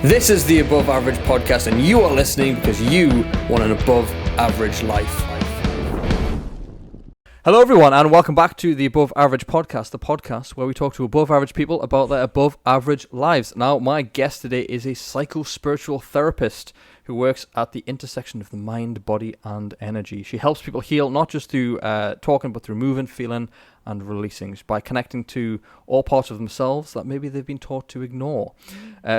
This is the Above Average Podcast, and you are listening because you want an above average life. Hello everyone, and welcome back to the Above Average Podcast, the podcast where we talk to above average people about their above average lives. Now, my guest today is a psycho-spiritual therapist who works at the intersection of the mind, body, and energy. She helps people heal not just through talking, but through moving, feeling, and releasing, by connecting to all parts of themselves that maybe they've been taught to ignore.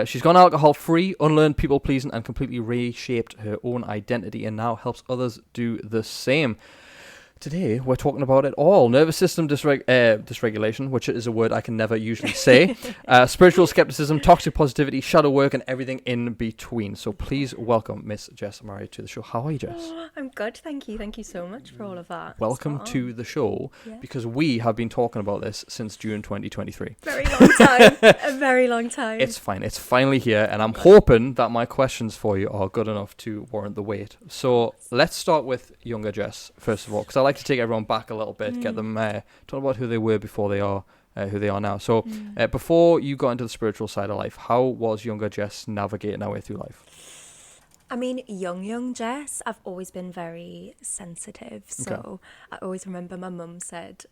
She's gone alcohol-free, unlearned people-pleasing, and completely reshaped her own identity, and now helps others do the same. Today, we're talking about it all. Nervous system dysregulation, which is a word I can never usually say. Spiritual skepticism, toxic positivity, shadow work, and everything in between. So please welcome Miss Jess Marriott to the show. How are you, Jess? Oh, I'm good, thank you. Thank you so much for all of that. Welcome to the show, because we have been talking about this since June 2023. Very long time. A very long time. It's fine. It's finally here, and I'm hoping that my questions for you are good enough to warrant the wait. So let's start with younger Jess, first of all, because I like to take everyone back a little bit, get them talk about who they were before they are who they are now. So before you got into the spiritual side of life, how was younger Jess navigating our way through life? I mean, young Jess, I've always been very sensitive. So I always remember my mum said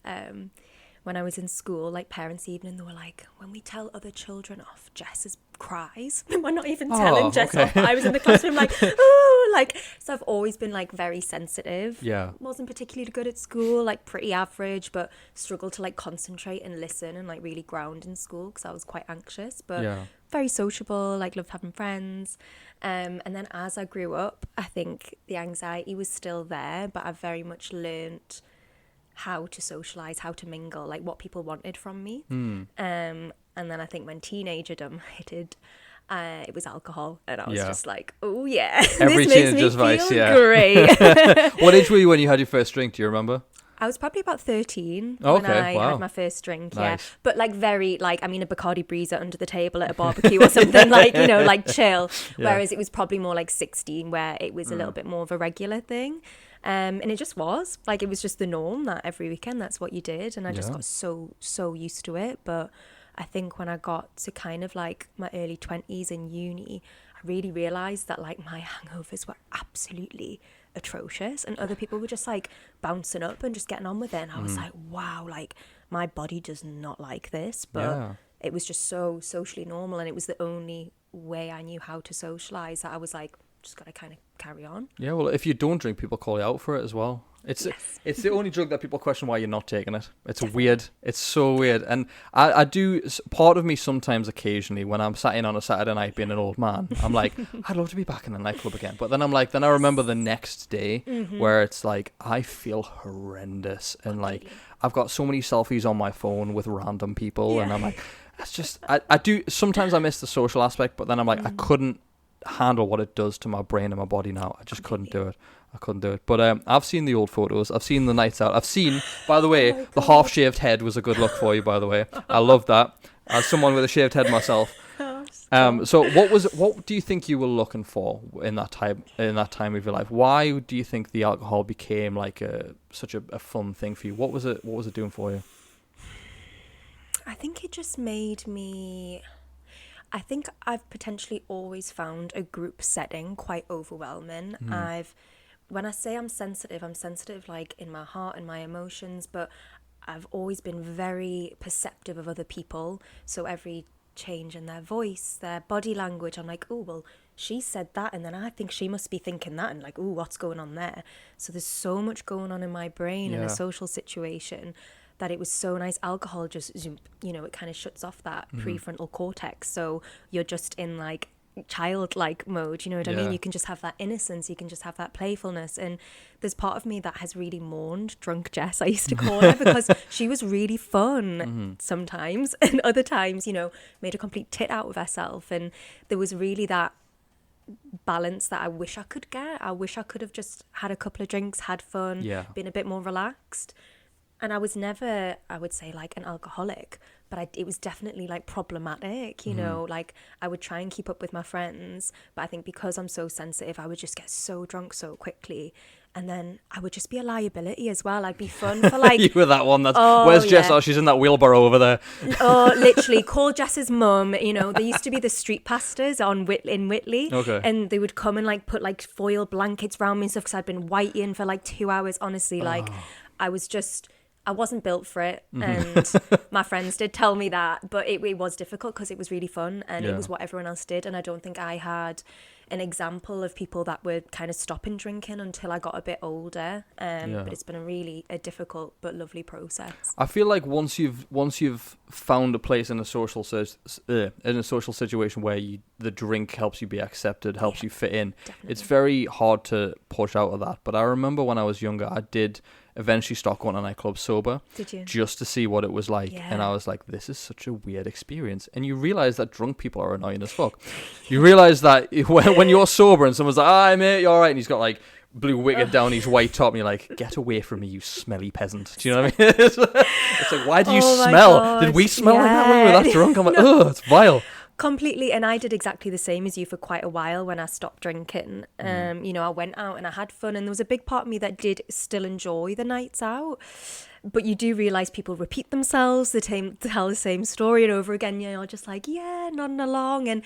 when I was in school, like parents' evening, they were like, when we tell other children off, Jess cries. We're not even telling Jess off. I was in the classroom like, oh, like, so I've always been like very sensitive. Yeah. Wasn't particularly good at school, like pretty average, but struggled to like concentrate and listen and like really ground in school because I was quite anxious, but very sociable, like loved having friends. And then as I grew up, I think the anxiety was still there, but I've very much learnt how to socialize, how to mingle, like what people wanted from me. And then I think when teenagerdom hit, it was alcohol, and I was just like, oh yeah, Every this makes me teenager's vice, great. What age were you when you had your first drink? Do you remember? I was probably about 13 when I had my first drink, But like very, like, I mean, a Bacardi Breezer under the table at a barbecue or something, like, you know, like chill. Whereas it was probably more like 16 where it was a little bit more of a regular thing. And it just was, like, it was just the norm that every weekend that's what you did. And I just got so used to it. But I think when I got to kind of like my early 20s in uni, I really realised that like my hangovers were absolutely atrocious and other people were just like bouncing up and just getting on with it, and I was like, wow, like my body does not like this, but it was just so socially normal, and it was the only way I knew how to socialize, that I was like, just gotta kind of carry on. Well, if you don't drink, people call you out for it as well. It's the only drug that people question why you're not taking it. It's weird. It's so weird. And I do, part of me sometimes, occasionally, when I'm sat in on a Saturday night being an old man, I'm like, I'd love to be back in a nightclub again. But then I'm like, then I remember the next day where it's like, I feel horrendous. And like, I've got so many selfies on my phone with random people. And I'm like, that's just, I do, sometimes I miss the social aspect, but then I'm like, I couldn't handle what it does to my brain and my body now. I just couldn't do it. But I've seen the old photos. I've seen the nights out. I've seen, by the way, the half-shaved head was a good look for you, by the way. I love that. As someone with a shaved head myself. So what do you think you were looking for in that time of your life? Why do you think the alcohol became like such a fun thing for you? What was it doing for you? I think it just made me... I think I've potentially always found a group setting quite overwhelming. When I say I'm sensitive like in my heart and my emotions, but I've always been very perceptive of other people. So every change in their voice, their body language, I'm like, oh, well, she said that, and then I think she must be thinking that, and like, oh, what's going on there? So there's so much going on in my brain in a social situation that it was so nice. Alcohol just, you know, it kind of shuts off that prefrontal cortex. So you're just in like childlike mode, you know what I mean? You can just have that innocence, you can just have that playfulness. And there's part of me that has really mourned drunk Jess, I used to call her, because she was really fun sometimes, and other times, you know, made a complete tit out of herself. And there was really that balance that I wish I could get. I wish I could have just had a couple of drinks, had fun, been a bit more relaxed. And I was never, I would say, like an alcoholic, but it was definitely like problematic, you know, like I would try and keep up with my friends, but I think because I'm so sensitive, I would just get so drunk so quickly. And then I would just be a liability as well. I'd be fun for like... You were that one. Oh, where's Jess? yeah. Oh, she's in that wheelbarrow over there. Oh, literally, call Jess's mum. You know, there used to be the street pastors in Whitley. Okay. And they would come and like put like foil blankets around me and stuff because I'd been whiting for like 2 hours. Honestly, like I wasn't built for it. And my friends did tell me that, but it was difficult because it was really fun and it was what everyone else did. And I don't think I had an example of people that were kind of stopping drinking until I got a bit older. But it's been a difficult but lovely process. I feel like once you've found a place in a social situation where the drink helps you be accepted, helps you fit in, Definitely. it's very hard to push out of that. But I remember when I was younger, I did eventually start going to nightclubs sober. Did you? Just to see what it was like. Yeah. And I was like, this is such a weird experience. And you realize that drunk people are annoying as fuck. You realize that when you're sober and someone's like, "Hi mate, you alright?" and he's got like blue wicked down his white top, and you're like, "Get away from me, you smelly peasant." Do you know what I mean? It's like, why do you smell? God. Did we smell like that when we were that drunk? I'm like, oh, it's vile. Completely. And I did exactly the same as you for quite a while when I stopped drinking. You know, I went out and I had fun, and there was a big part of me that did still enjoy the nights out. But you do realise people repeat themselves, tell the same story and over again. You're just like, yeah, nodding along. And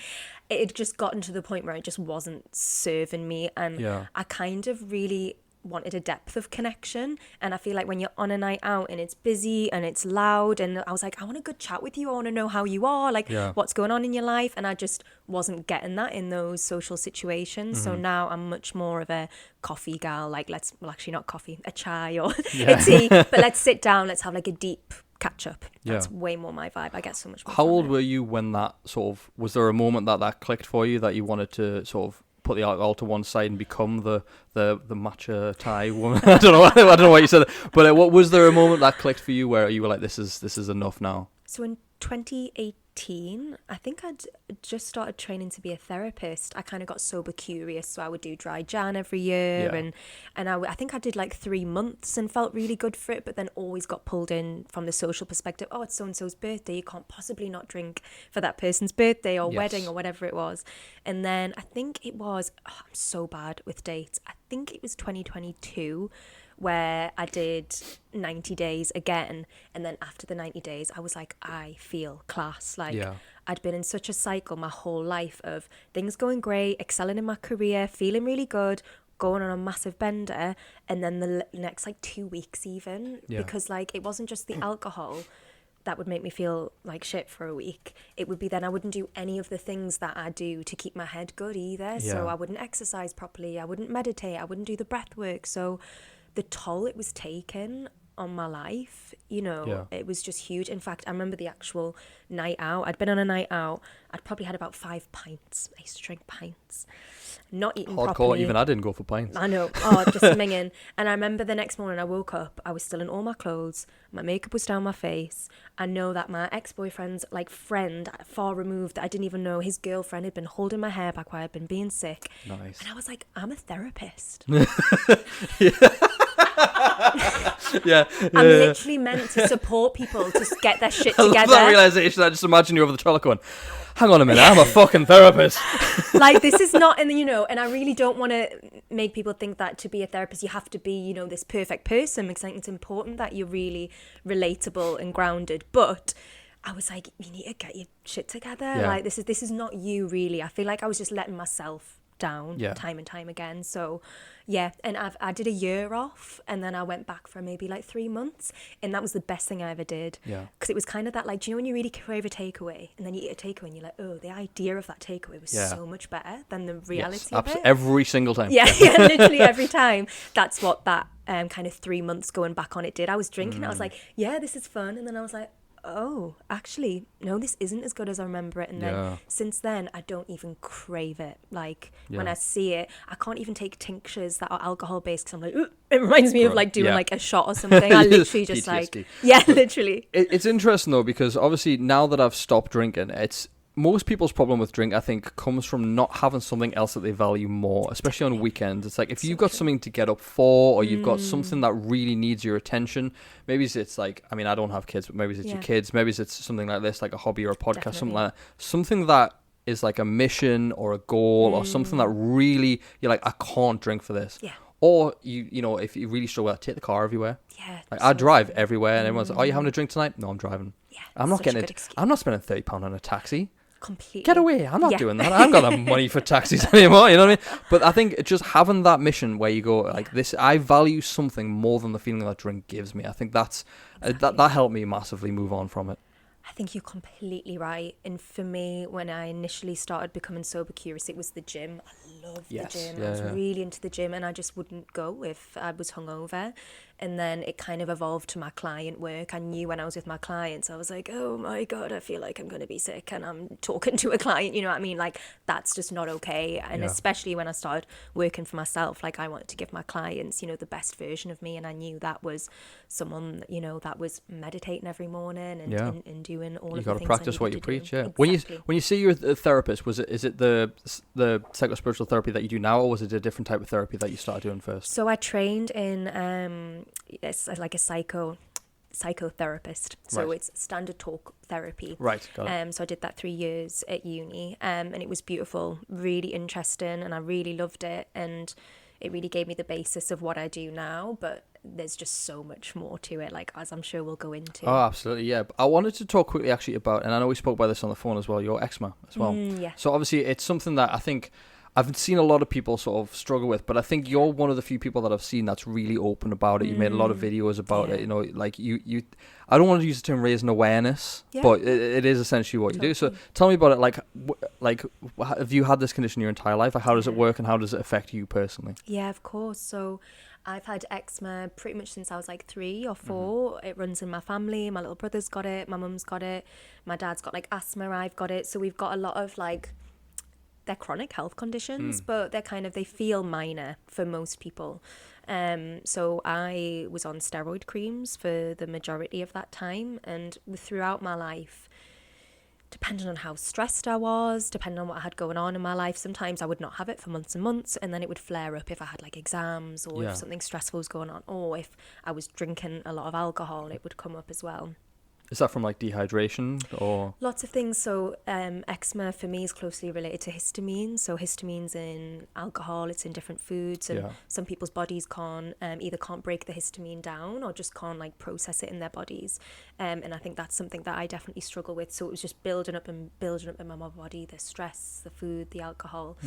it had just gotten to the point where it just wasn't serving me. And I kind of really wanted a depth of connection, and I feel like when you're on a night out and it's busy and it's loud, and I was like, I want a good chat with you, I want to know how you are, like what's going on in your life, and I just wasn't getting that in those social situations. So now I'm much more of a coffee gal, like actually not coffee, a chai or a tea, but let's sit down, let's have like a deep catch up. That's way more my vibe. I get so much more. How old were you when that sort of, was there a moment that clicked for you, that you wanted to sort of put the alcohol to one side and become the matcha Thai woman? I don't know what you said, but what was there a moment that clicked for you where you were like, this is enough now? So in 2018, I think I'd just started training to be a therapist. I kind of got sober curious, so I would do dry Jan every year, and I think I did like 3 months and felt really good for it, but then always got pulled in from the social perspective. Oh, it's so-and-so's birthday, you can't possibly not drink for that person's birthday or wedding or whatever it was. And then I think it was, I'm so bad with dates, I think it was 2022 where I did 90 days again. And then after the 90 days, I was like, I feel class. Like I'd been in such a cycle my whole life of things going great, excelling in my career, feeling really good, going on a massive bender. And then the next like 2 weeks even, because like it wasn't just the alcohol that would make me feel like shit for a week. It would be then I wouldn't do any of the things that I do to keep my head good either. So I wouldn't exercise properly, I wouldn't meditate, I wouldn't do the breath work. So the toll it was taking on my life, you know, it was just huge. In fact, I remember the actual night out. I'd been on a night out. I'd probably had about 5 pints. I used to drink pints. Not eating properly. Even I didn't go for pints. I know. Oh, just minging. And I remember the next morning I woke up, I was still in all my clothes. My makeup was down my face. I know that my ex-boyfriend's like friend, far removed, that I didn't even know, his girlfriend had been holding my hair back while I'd been being sick. Nice. And I was like, I'm a therapist. I'm literally meant to support people to get their shit together. I love that realization. I just imagine you over the toilet going, hang on a minute, I'm a fucking therapist. Like, this is not, and you know, and I really don't want to make people think that to be a therapist you have to be, you know, this perfect person, because I think it's important that you're really relatable and grounded. But I was like, you need to get your shit together. Like, this is not you, really. I feel like I was just letting myself down time and time again. So and I did a year off, and then I went back for maybe like 3 months, and that was the best thing I ever did, because it was kind of that, like, do you know when you really crave a takeaway and then you eat a takeaway and you're like, oh, the idea of that takeaway was so much better than the reality of it. Every single time. Literally every time. That's what that kind of 3 months going back on it did. I was drinking, I was like, this is fun, and then I was like, oh, actually, no, this isn't as good as I remember it. And then since then, I don't even crave it. Like, when I see it, I can't even take tinctures that are alcohol based, because I'm like, ooh, it reminds me of like doing like a shot or something. I literally just PTSD. Like, literally. It's interesting though, because obviously now that I've stopped drinking, most people's problem with drink, I think, comes from not having something else that they value more, especially on weekends. It's like, if you've got something to get up for, or you've got something that really needs your attention, maybe it's like, I mean, I don't have kids, but maybe it's your kids, maybe it's something like this, like a hobby or a podcast, something like that. Something that is like a mission or a goal or something that really, you're like, I can't drink for this. Or you know, if you really struggle, take the car everywhere. Yeah. Like so I drive true. everywhere, and everyone's like, "Are you having a drink tonight?" No, I'm driving. Yeah. I'm not such a getting good it. excuse. I'm not spending £30 on a taxi. Completely. Get away! I'm not Yeah. doing that. I haven't got the money for taxis anymore. You know what I mean? But I think just having that mission where you go like this, I value something more than the feeling that drink gives me. I think that's that helped me massively move on from it. I think you're completely right. And for me, when I initially started becoming sober curious, it was the gym. I loved Yes, the gym. yeah, I was yeah. really into the gym, and I just wouldn't go if I was hungover. And then it kind of evolved to my client work. I knew when I was with my clients, I was like, oh my God, I feel like I'm going to be sick and I'm talking to a client, you know what I mean? Like, that's just not okay. And Yeah. especially when I started working for myself, like I wanted to give my clients, you know, the best version of me. And I knew that was someone, you know, that was meditating every morning and, Yeah. and doing all You of got the to things practice I what needed you to preach. do. Yeah. Exactly. When you see you're a therapist, is it the psychospiritual therapy that you do now, or was it a different type of therapy that you started doing first? So I trained in it's like a psychotherapist. So Right. it's standard talk therapy. Right. Got it. So I did that 3 years at uni, and it was beautiful, really interesting, and I really loved it, and it really gave me the basis of what I do now. But there's just so much more to it, like as I'm sure we'll go into. Oh, absolutely, yeah. But I wanted to talk quickly actually about, and I know we spoke about this on the phone as well, your eczema as well. Yeah. So obviously it's something that I think I've seen a lot of people sort of struggle with, but I think you're one of the few people that I've seen that's really open about it. You made a lot of videos about it, you know, like you I don't want to use the term raising awareness, Yeah. but it is essentially what you do. So tell me about it, like have you had this condition your entire life? Like, how does it work and how does it affect you personally? Yeah, of course. So I've had eczema pretty much since I was like 3 or 4. It runs in my family. My little brother's got it. My mum's got it. My dad's got like asthma. I've got it. So we've got a lot of like, they're chronic health conditions, but they feel minor for most people. So I was on steroid creams for the majority of that time, and throughout my life, depending on how stressed I was, depending on what I had going on in my life, sometimes I would not have it for months and months, and then it would flare up if I had like exams or if something stressful was going on, or if I was drinking a lot of alcohol, it would come up as well. Is that from like dehydration or? Lots of things. So eczema for me is closely related to histamine. So histamine's in alcohol, it's in different foods, and some people's bodies either can't break the histamine down or just can't like process it in their bodies. And I think that's something that I definitely struggle with. So it was just building up in my body, the stress, the food, the alcohol.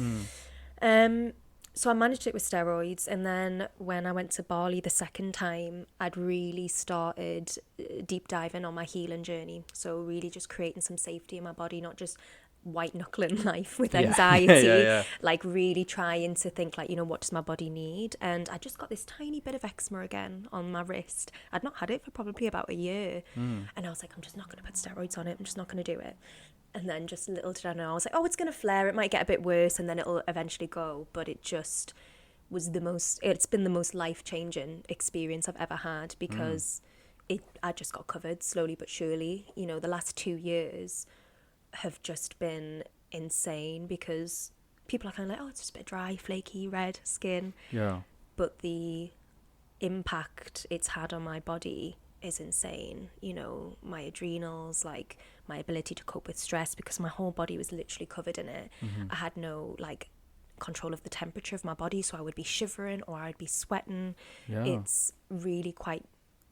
So I managed it with steroids, and then when I went to Bali the second time, I'd really started deep diving on my healing journey. So really just creating some safety in my body, not just white knuckling life with anxiety, like really trying to think like, you know, what does my body need? And I just got this tiny bit of eczema again on my wrist. I'd not had it for probably about a year, and I was like, I'm just not going to put steroids on it. I'm just not going to do it. And then just little did I know, I was like, oh, it's going to flare. It might get a bit worse and then it'll eventually go. But it just was it's been the most life-changing experience I've ever had, because I just got covered slowly but surely. You know, the last 2 years have just been insane, because people are kind of like, oh, it's just a bit dry, flaky, red skin. Yeah. But the impact it's had on my body is insane. You know, my adrenals, like my ability to cope with stress, because my whole body was literally covered in it. I had no like control of the temperature of my body, so I would be shivering or I'd be sweating. It's really quite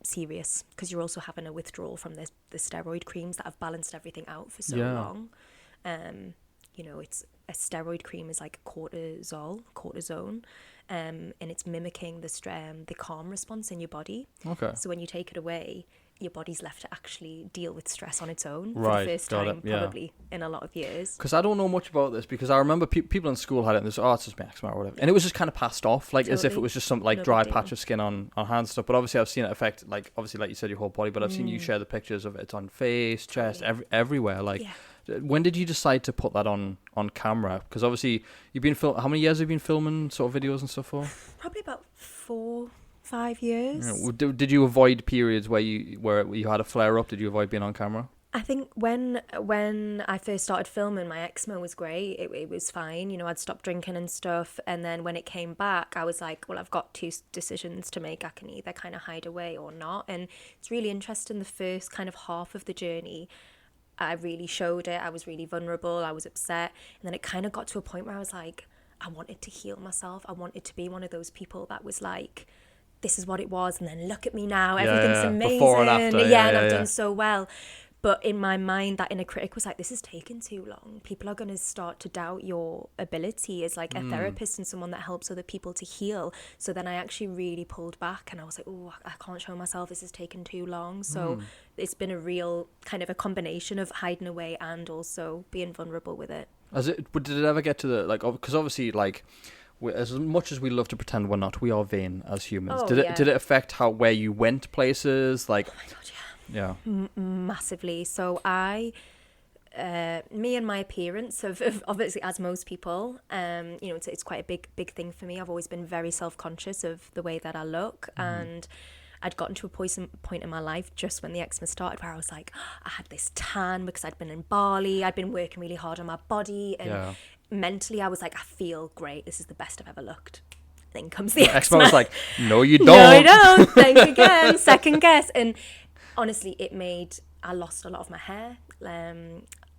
serious, because you're also having a withdrawal from the steroid creams that have balanced everything out for so long. You know, it's a steroid cream is like cortisone, and it's mimicking the calm response in your body. Okay. So when you take it away, your body's left to actually deal with stress on its own for Right, the first got time it, yeah. probably in a lot of years. Because I don't know much about this, because I remember people in school had it and they said, oh, it's just my eczema or whatever. And it was just kind of passed off, like as if it was just some like No dry big patch deal. of skin on hands and stuff. But obviously I've seen it affect, like obviously like you said, your whole body, but I've seen you share the pictures of it. It's on face, chest, everywhere. Like, when did you decide to put that on camera? Because obviously you've been how many years have you been filming sort of videos and stuff for? Probably about 4-5 years. Yeah. Did you avoid periods where you had a flare up? Did you avoid being on camera? I think when I first started filming, my eczema was great. It was fine. You know, I'd stopped drinking and stuff. And then when it came back, I was like, well, I've got 2 decisions to make. I can either kind of hide away or not. And it's really interesting. The first kind of half of the journey, I really showed it. I was really vulnerable. I was upset. And then it kind of got to a point where I was like, I wanted to heal myself. I wanted to be one of those people that was like, this is what it was, and then look at me now, everything's amazing. Before and after. And I've done so well. But in my mind, that inner critic was like, this is taking too long. People are going to start to doubt your ability as like a therapist and someone that helps other people to heal. So then I actually really pulled back, and I was like, oh, I can't show myself, this is taking too long. So it's been a real kind of a combination of hiding away and also being vulnerable with it. Did it ever get to the, like, because obviously, like, as much as we love to pretend we're not, we are vain as humans. Did it affect where you went places? Like, oh my God, yeah. Massively. So me and my appearance have obviously, as most people, it's quite a big thing for me. I've always been very self-conscious of the way that I look, and I'd gotten to a point in my life just when the eczema started where I was like, I had this tan because I'd been in Bali, I'd been working really hard on my body, and mentally I was like, I feel great, this is the best I've ever looked. Then comes the eczema. Was like, no you don't. No I don't, thanks again, second guess. And honestly, I lost a lot of my hair,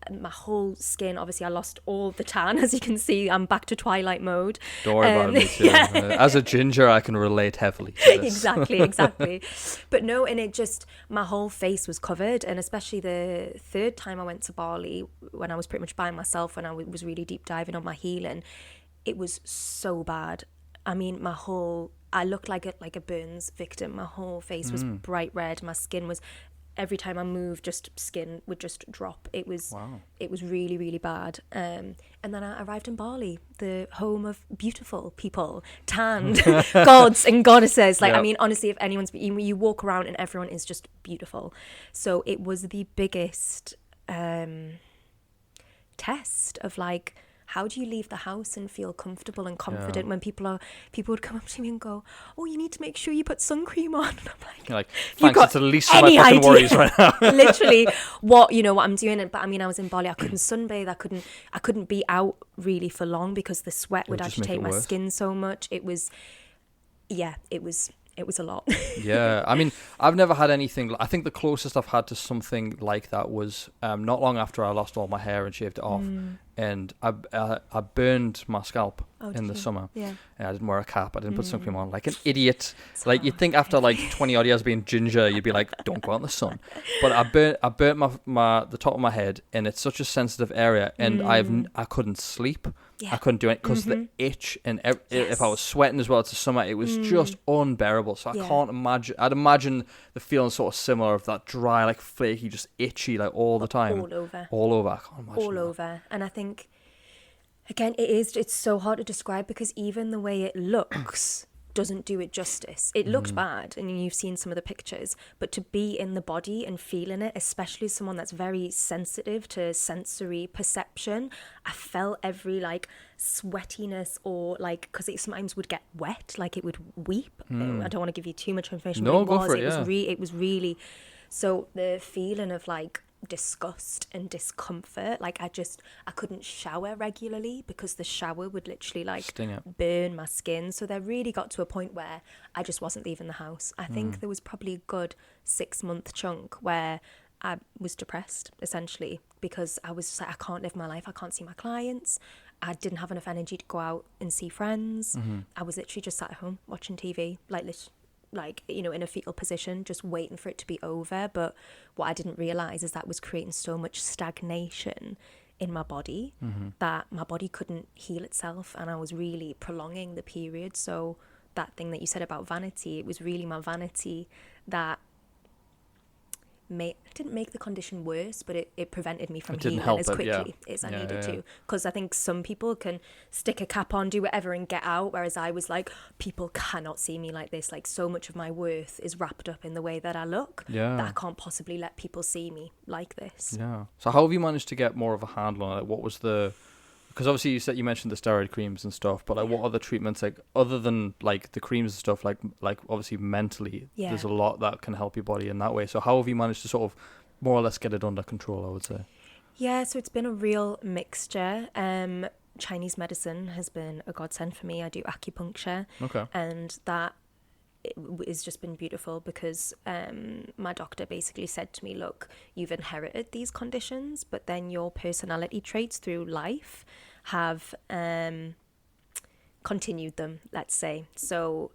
my whole skin. Obviously, I lost all the tan, as you can see. I'm back to Twilight mode. Don't worry about me too. As a ginger, I can relate heavily to this. Exactly. But no, and it just, my whole face was covered. And especially the third time I went to Bali, when I was pretty much by myself, when I was really deep diving on my healing, it was so bad. I mean, I looked like a burns victim. My whole face was bright red. My skin was, every time I moved, just skin would just drop. It was really, really bad. And then I arrived in Bali, the home of beautiful people, tanned gods and goddesses. Like, I mean, honestly, if anyone's, you walk around and everyone is just beautiful. So it was the biggest test of like, how do you leave the house and feel comfortable and confident when people would come up to me and go, oh, you need to make sure you put sun cream on. And I'm like, you're like, thanks, it's the least of my fucking worries right now. Literally, what I'm doing. But I mean, I was in Bali, I couldn't sunbathe, I couldn't be out really for long because the sweat would agitate my skin so much. It was a lot. Yeah, I mean, I've never had anything. I think the closest I've had to something like that was not long after I lost all my hair and shaved it off, and I burned my scalp in the summer. Yeah, and I didn't wear a cap. I didn't put sun cream on, like an idiot. It's like, you'd think after like 20 odd years being ginger, you'd be like, don't go out in the sun. But I burnt my the top of my head, and it's such a sensitive area, and I couldn't sleep. Yeah. I couldn't do it because the itch, and if I was sweating as well, it's the summer, it was just unbearable. So I can't imagine. I'd imagine the feeling sort of similar of that dry, like flaky, just itchy, like all the time. All over. I can't imagine. All over. And I think, again, it's so hard to describe because even the way it looks doesn't do it justice. It looked bad, and you've seen some of the pictures, but to be in the body and feeling it, especially someone that's very sensitive to sensory perception, I felt every like sweatiness, or like, because it sometimes would get wet, like it would weep. I don't want to give you too much information. No, but go for it. it was really, so the feeling of like disgust and discomfort, like I couldn't shower regularly because the shower would literally like burn my skin. So there really got to a point where I just wasn't leaving the house. I think there was probably a good 6-month chunk where I was depressed, essentially, because I was just like, I can't live my life, I can't see my clients, I didn't have enough energy to go out and see friends. I was literally just sat at home watching TV, like, you know, in a fetal position, just waiting for it to be over. But what I didn't realise is that was creating so much stagnation in my body that my body couldn't heal itself, and I was really prolonging the period. So that thing that you said about vanity, it was really my vanity that didn't make the condition worse, but it prevented me from healing as quickly as I needed to. Because I think some people can stick a cap on, do whatever and get out, whereas I was like, people cannot see me like this. Like, so much of my worth is wrapped up in the way that I look that I can't possibly let people see me like this. Yeah. So how have you managed to get more of a handle on it? What was because obviously you mentioned the steroid creams and stuff, but like what other treatments, like other than like the creams and stuff, like obviously mentally there's a lot that can help your body in that way. So how have you managed to sort of more or less get it under control, I would say? Yeah, so it's been a real mixture. Chinese medicine has been a godsend for me. I do acupuncture, and that it's just been beautiful because my doctor basically said to me, look, you've inherited these conditions, but then your personality traits through life have continued them, let's say. So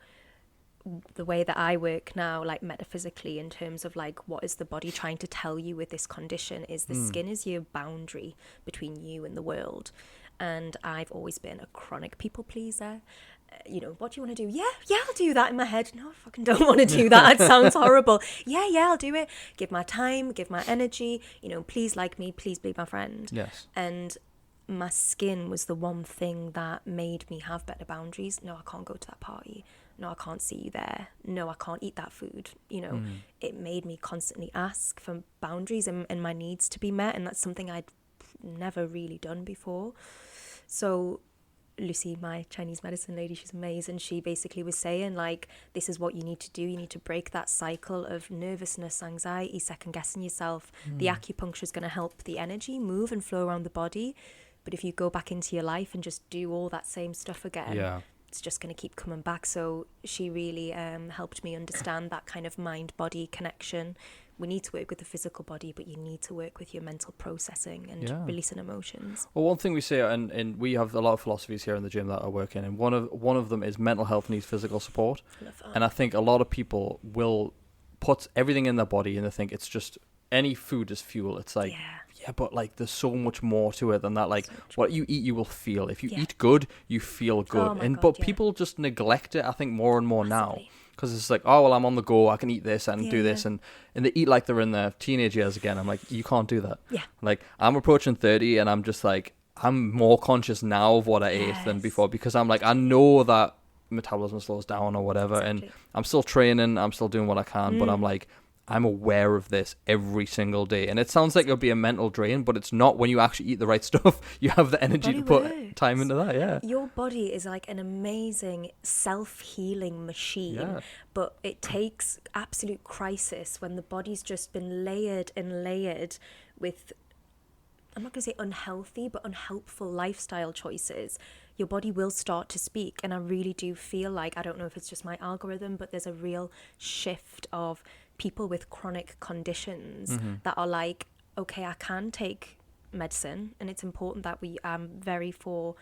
the way that I work now, like metaphysically, in terms of like what is the body trying to tell you with this condition, is the skin is your boundary between you and the world. And I've always been a chronic people pleaser. What do you want to do? Yeah, I'll do that in my head. No, I fucking don't want to do that. It sounds horrible. Yeah, I'll do it. Give my time, give my energy. Please like me, please be my friend. Yes. And my skin was the one thing that made me have better boundaries. No, I can't go to that party. No, I can't see you there. No, I can't eat that food. It made me constantly ask for boundaries and my needs to be met. And that's something I'd never really done before. So Lucy, my Chinese medicine lady, she's amazing. She basically was saying, like, this is what you need to do. You need to break that cycle of nervousness, anxiety, second guessing yourself. The acupuncture is going to help the energy move and flow around the body. But if you go back into your life and just do all that same stuff again, it's just going to keep coming back. So she really helped me understand that kind of mind-body connection. We need to work with the physical body, but you need to work with your mental processing and releasing emotions. Well, one thing we say, and we have a lot of philosophies here in the gym that I work in, and one of them is mental health needs physical support. And I think a lot of people will put everything in their body and they think it's just any food is fuel. It's like, but like there's so much more to it than that. Like what you eat, you will feel. If you eat good, you feel good. But people just neglect it, I think, more and more now. Because it's like, oh, well, I'm on the go. I can eat this and do this. And they eat like they're in their teenage years again. I'm like, you can't do that. Yeah. Like, I'm approaching 30 and I'm just like, I'm more conscious now of what I ate than before. Because I'm like, I know that metabolism slows down or whatever. And I'm still training. I'm still doing what I can. But I'm like, I'm aware of this every single day. And it sounds like it'll be a mental drain, but it's not. When you actually eat the right stuff, you have the energy to put time into that. Your body is like an amazing self-healing machine, but it takes absolute crisis when the body's just been layered and layered with, I'm not going to say unhealthy, but unhelpful lifestyle choices. Your body will start to speak. And I really do feel like, I don't know if it's just my algorithm, but there's a real shift of people with chronic conditions that are like, okay, I can take medicine, and it's important that we very for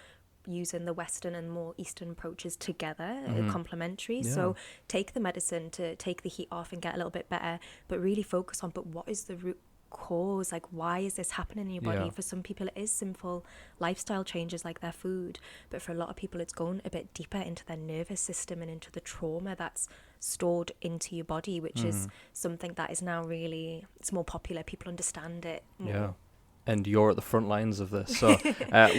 using the Western and more Eastern approaches together, complementary. So take the medicine to take the heat off and get a little bit better, but really focus on, but what is the root cause? Like, why is this happening in your body? For some people it is simple lifestyle changes like their food, but for a lot of people it's going a bit deeper into their nervous system and into the trauma that's stored into your body, which is something that is now really, it's more popular. People understand it more. And you're at the front lines of this, so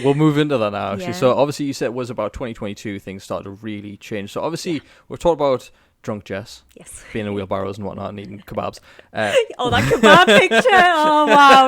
we'll move into that now actually. So obviously you said it was about 2022 things started to really change. So obviously we're talking about drunk Jess, being in wheelbarrows and whatnot and eating kebabs. That kebab picture! Oh wow,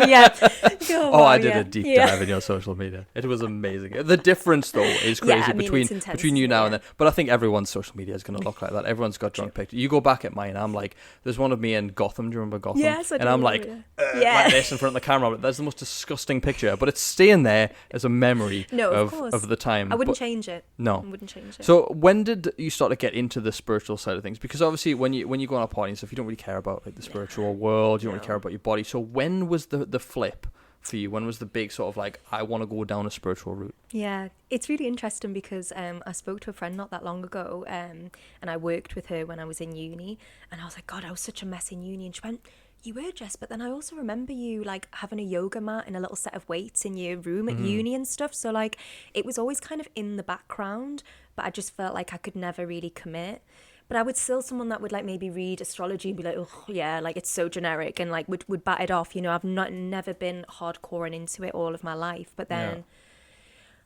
I did a deep dive in your social media. It was amazing. The difference though is crazy between you now and then. But I think everyone's social media is going to look like that. Everyone's got drunk pictures. You go back at mine, I'm like, there's one of me in Gotham. Do you remember Gotham? Yes, I do. And I'm like, like this in front of the camera. That's the most disgusting picture, but it's staying there as a memory of the time. I wouldn't change it. No, I wouldn't change it. So when did you start to get into the spiritual side of things? Because obviously when you go on a party and stuff, you don't really care about like the spiritual world. You don't really care about your body. So when was the flip for you? When was the big sort of like, I want to go down a spiritual route? Yeah, it's really interesting because I spoke to a friend not that long ago, and I worked with her when I was in uni, and I was like, God, I was such a mess in uni. And she went, you were, Jess, but then I also remember you like having a yoga mat and a little set of weights in your room at uni and stuff. So like it was always kind of in the background, but I just felt like I could never really commit. But I would still someone that would like maybe read astrology and be like, oh yeah, like it's so generic, and like would bat it off. I've never been hardcore and into it all of my life. But then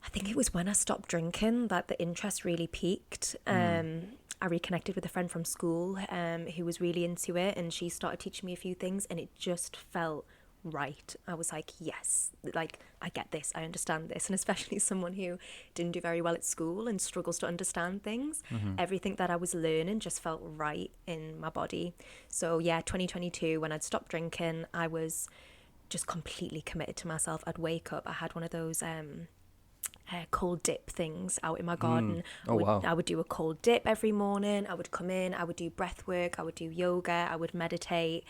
I think it was when I stopped drinking that the interest really peaked. I reconnected with a friend from school who was really into it, and she started teaching me a few things, and it just felt right. I was like, yes, like I get this, I understand this. And especially someone who didn't do very well at school and struggles to understand things, everything that I was learning just felt right in my body. So 2022, when I'd stopped drinking, I was just completely committed to myself. I'd wake up, I had one of those cold dip things out in my garden. I would do a cold dip every morning. I would come in, I would do breath work, I would do yoga, I would meditate.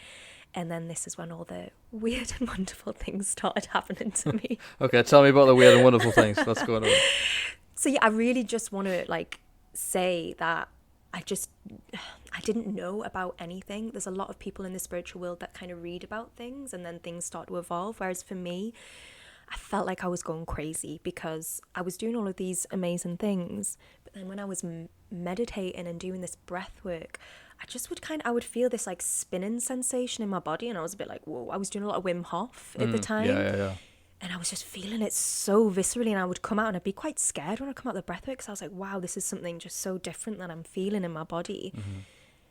And then this is when all the weird and wonderful things started happening to me. Okay, tell me about the weird and wonderful things. What's going on? So yeah, I really just want to like say that I didn't know about anything. There's a lot of people in the spiritual world that kind of read about things and then things start to evolve. Whereas for me, I felt like I was going crazy because I was doing all of these amazing things. But then when I was meditating and doing this breath work, I would feel this like spinning sensation in my body. And I was a bit like, whoa, I was doing a lot of Wim Hof at the time. Yeah. And I was just feeling it so viscerally, and I would come out and I'd be quite scared when I come out the breathwork because I was like, wow, this is something just so different that I'm feeling in my body.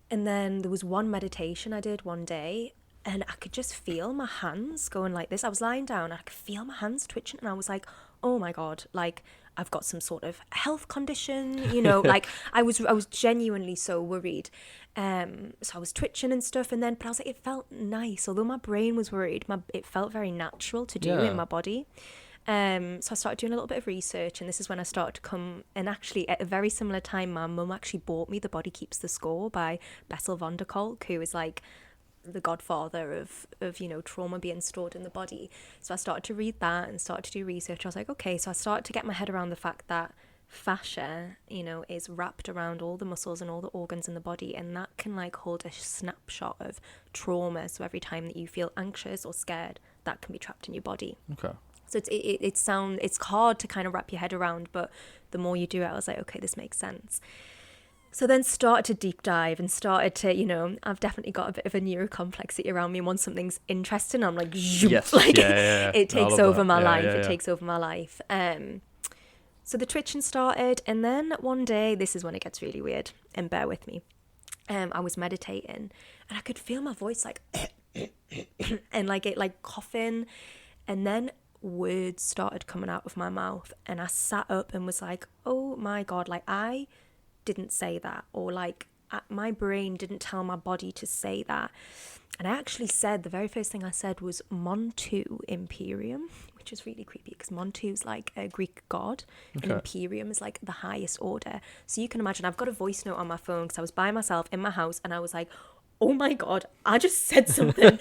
And then there was one meditation I did one day, and I could just feel my hands going like this. I was lying down and I could feel my hands twitching, and I was like, oh my God, like I've got some sort of health condition, you know, like I was genuinely so worried. So I was twitching and stuff, and then, but I was like, it felt nice. Although my brain was worried, it felt very natural to do in my body. So I started doing a little bit of research, and this is when I started to come, and actually at a very similar time, my mum actually bought me The Body Keeps the Score by Bessel van der Kolk, who is like the godfather of you know, trauma being stored in the body. So I started to read that and started to do research. I was like, okay, so I started to get my head around the fact that fascia, you know, is wrapped around all the muscles and all the organs in the body, and that can like hold a snapshot of trauma. So every time that you feel anxious or scared, that can be trapped in your body. Okay. So it's hard to kind of wrap your head around, but the more you do it, I was like, okay, this makes sense. So then started to deep dive and started to, you know, I've definitely got a bit of a neurocomplexity around me. Once something's interesting, I'm like, yes, like yeah. it takes over my life. Yeah. It takes over my life. So the twitching started, and then one day, this is when it gets really weird, and bear with me. I was meditating, and I could feel my voice like, and like it like coughing, and then words started coming out of my mouth, and I sat up and was like, oh my God, like I didn't say that, or like my brain didn't tell my body to say that. And I actually said, the very first thing I said was Montu Imperium, which is really creepy because Montu is like a Greek god, and Imperium is like the highest order. So you can imagine, I've got a voice note on my phone because I was by myself in my house, and I was like, oh my God, I just said something.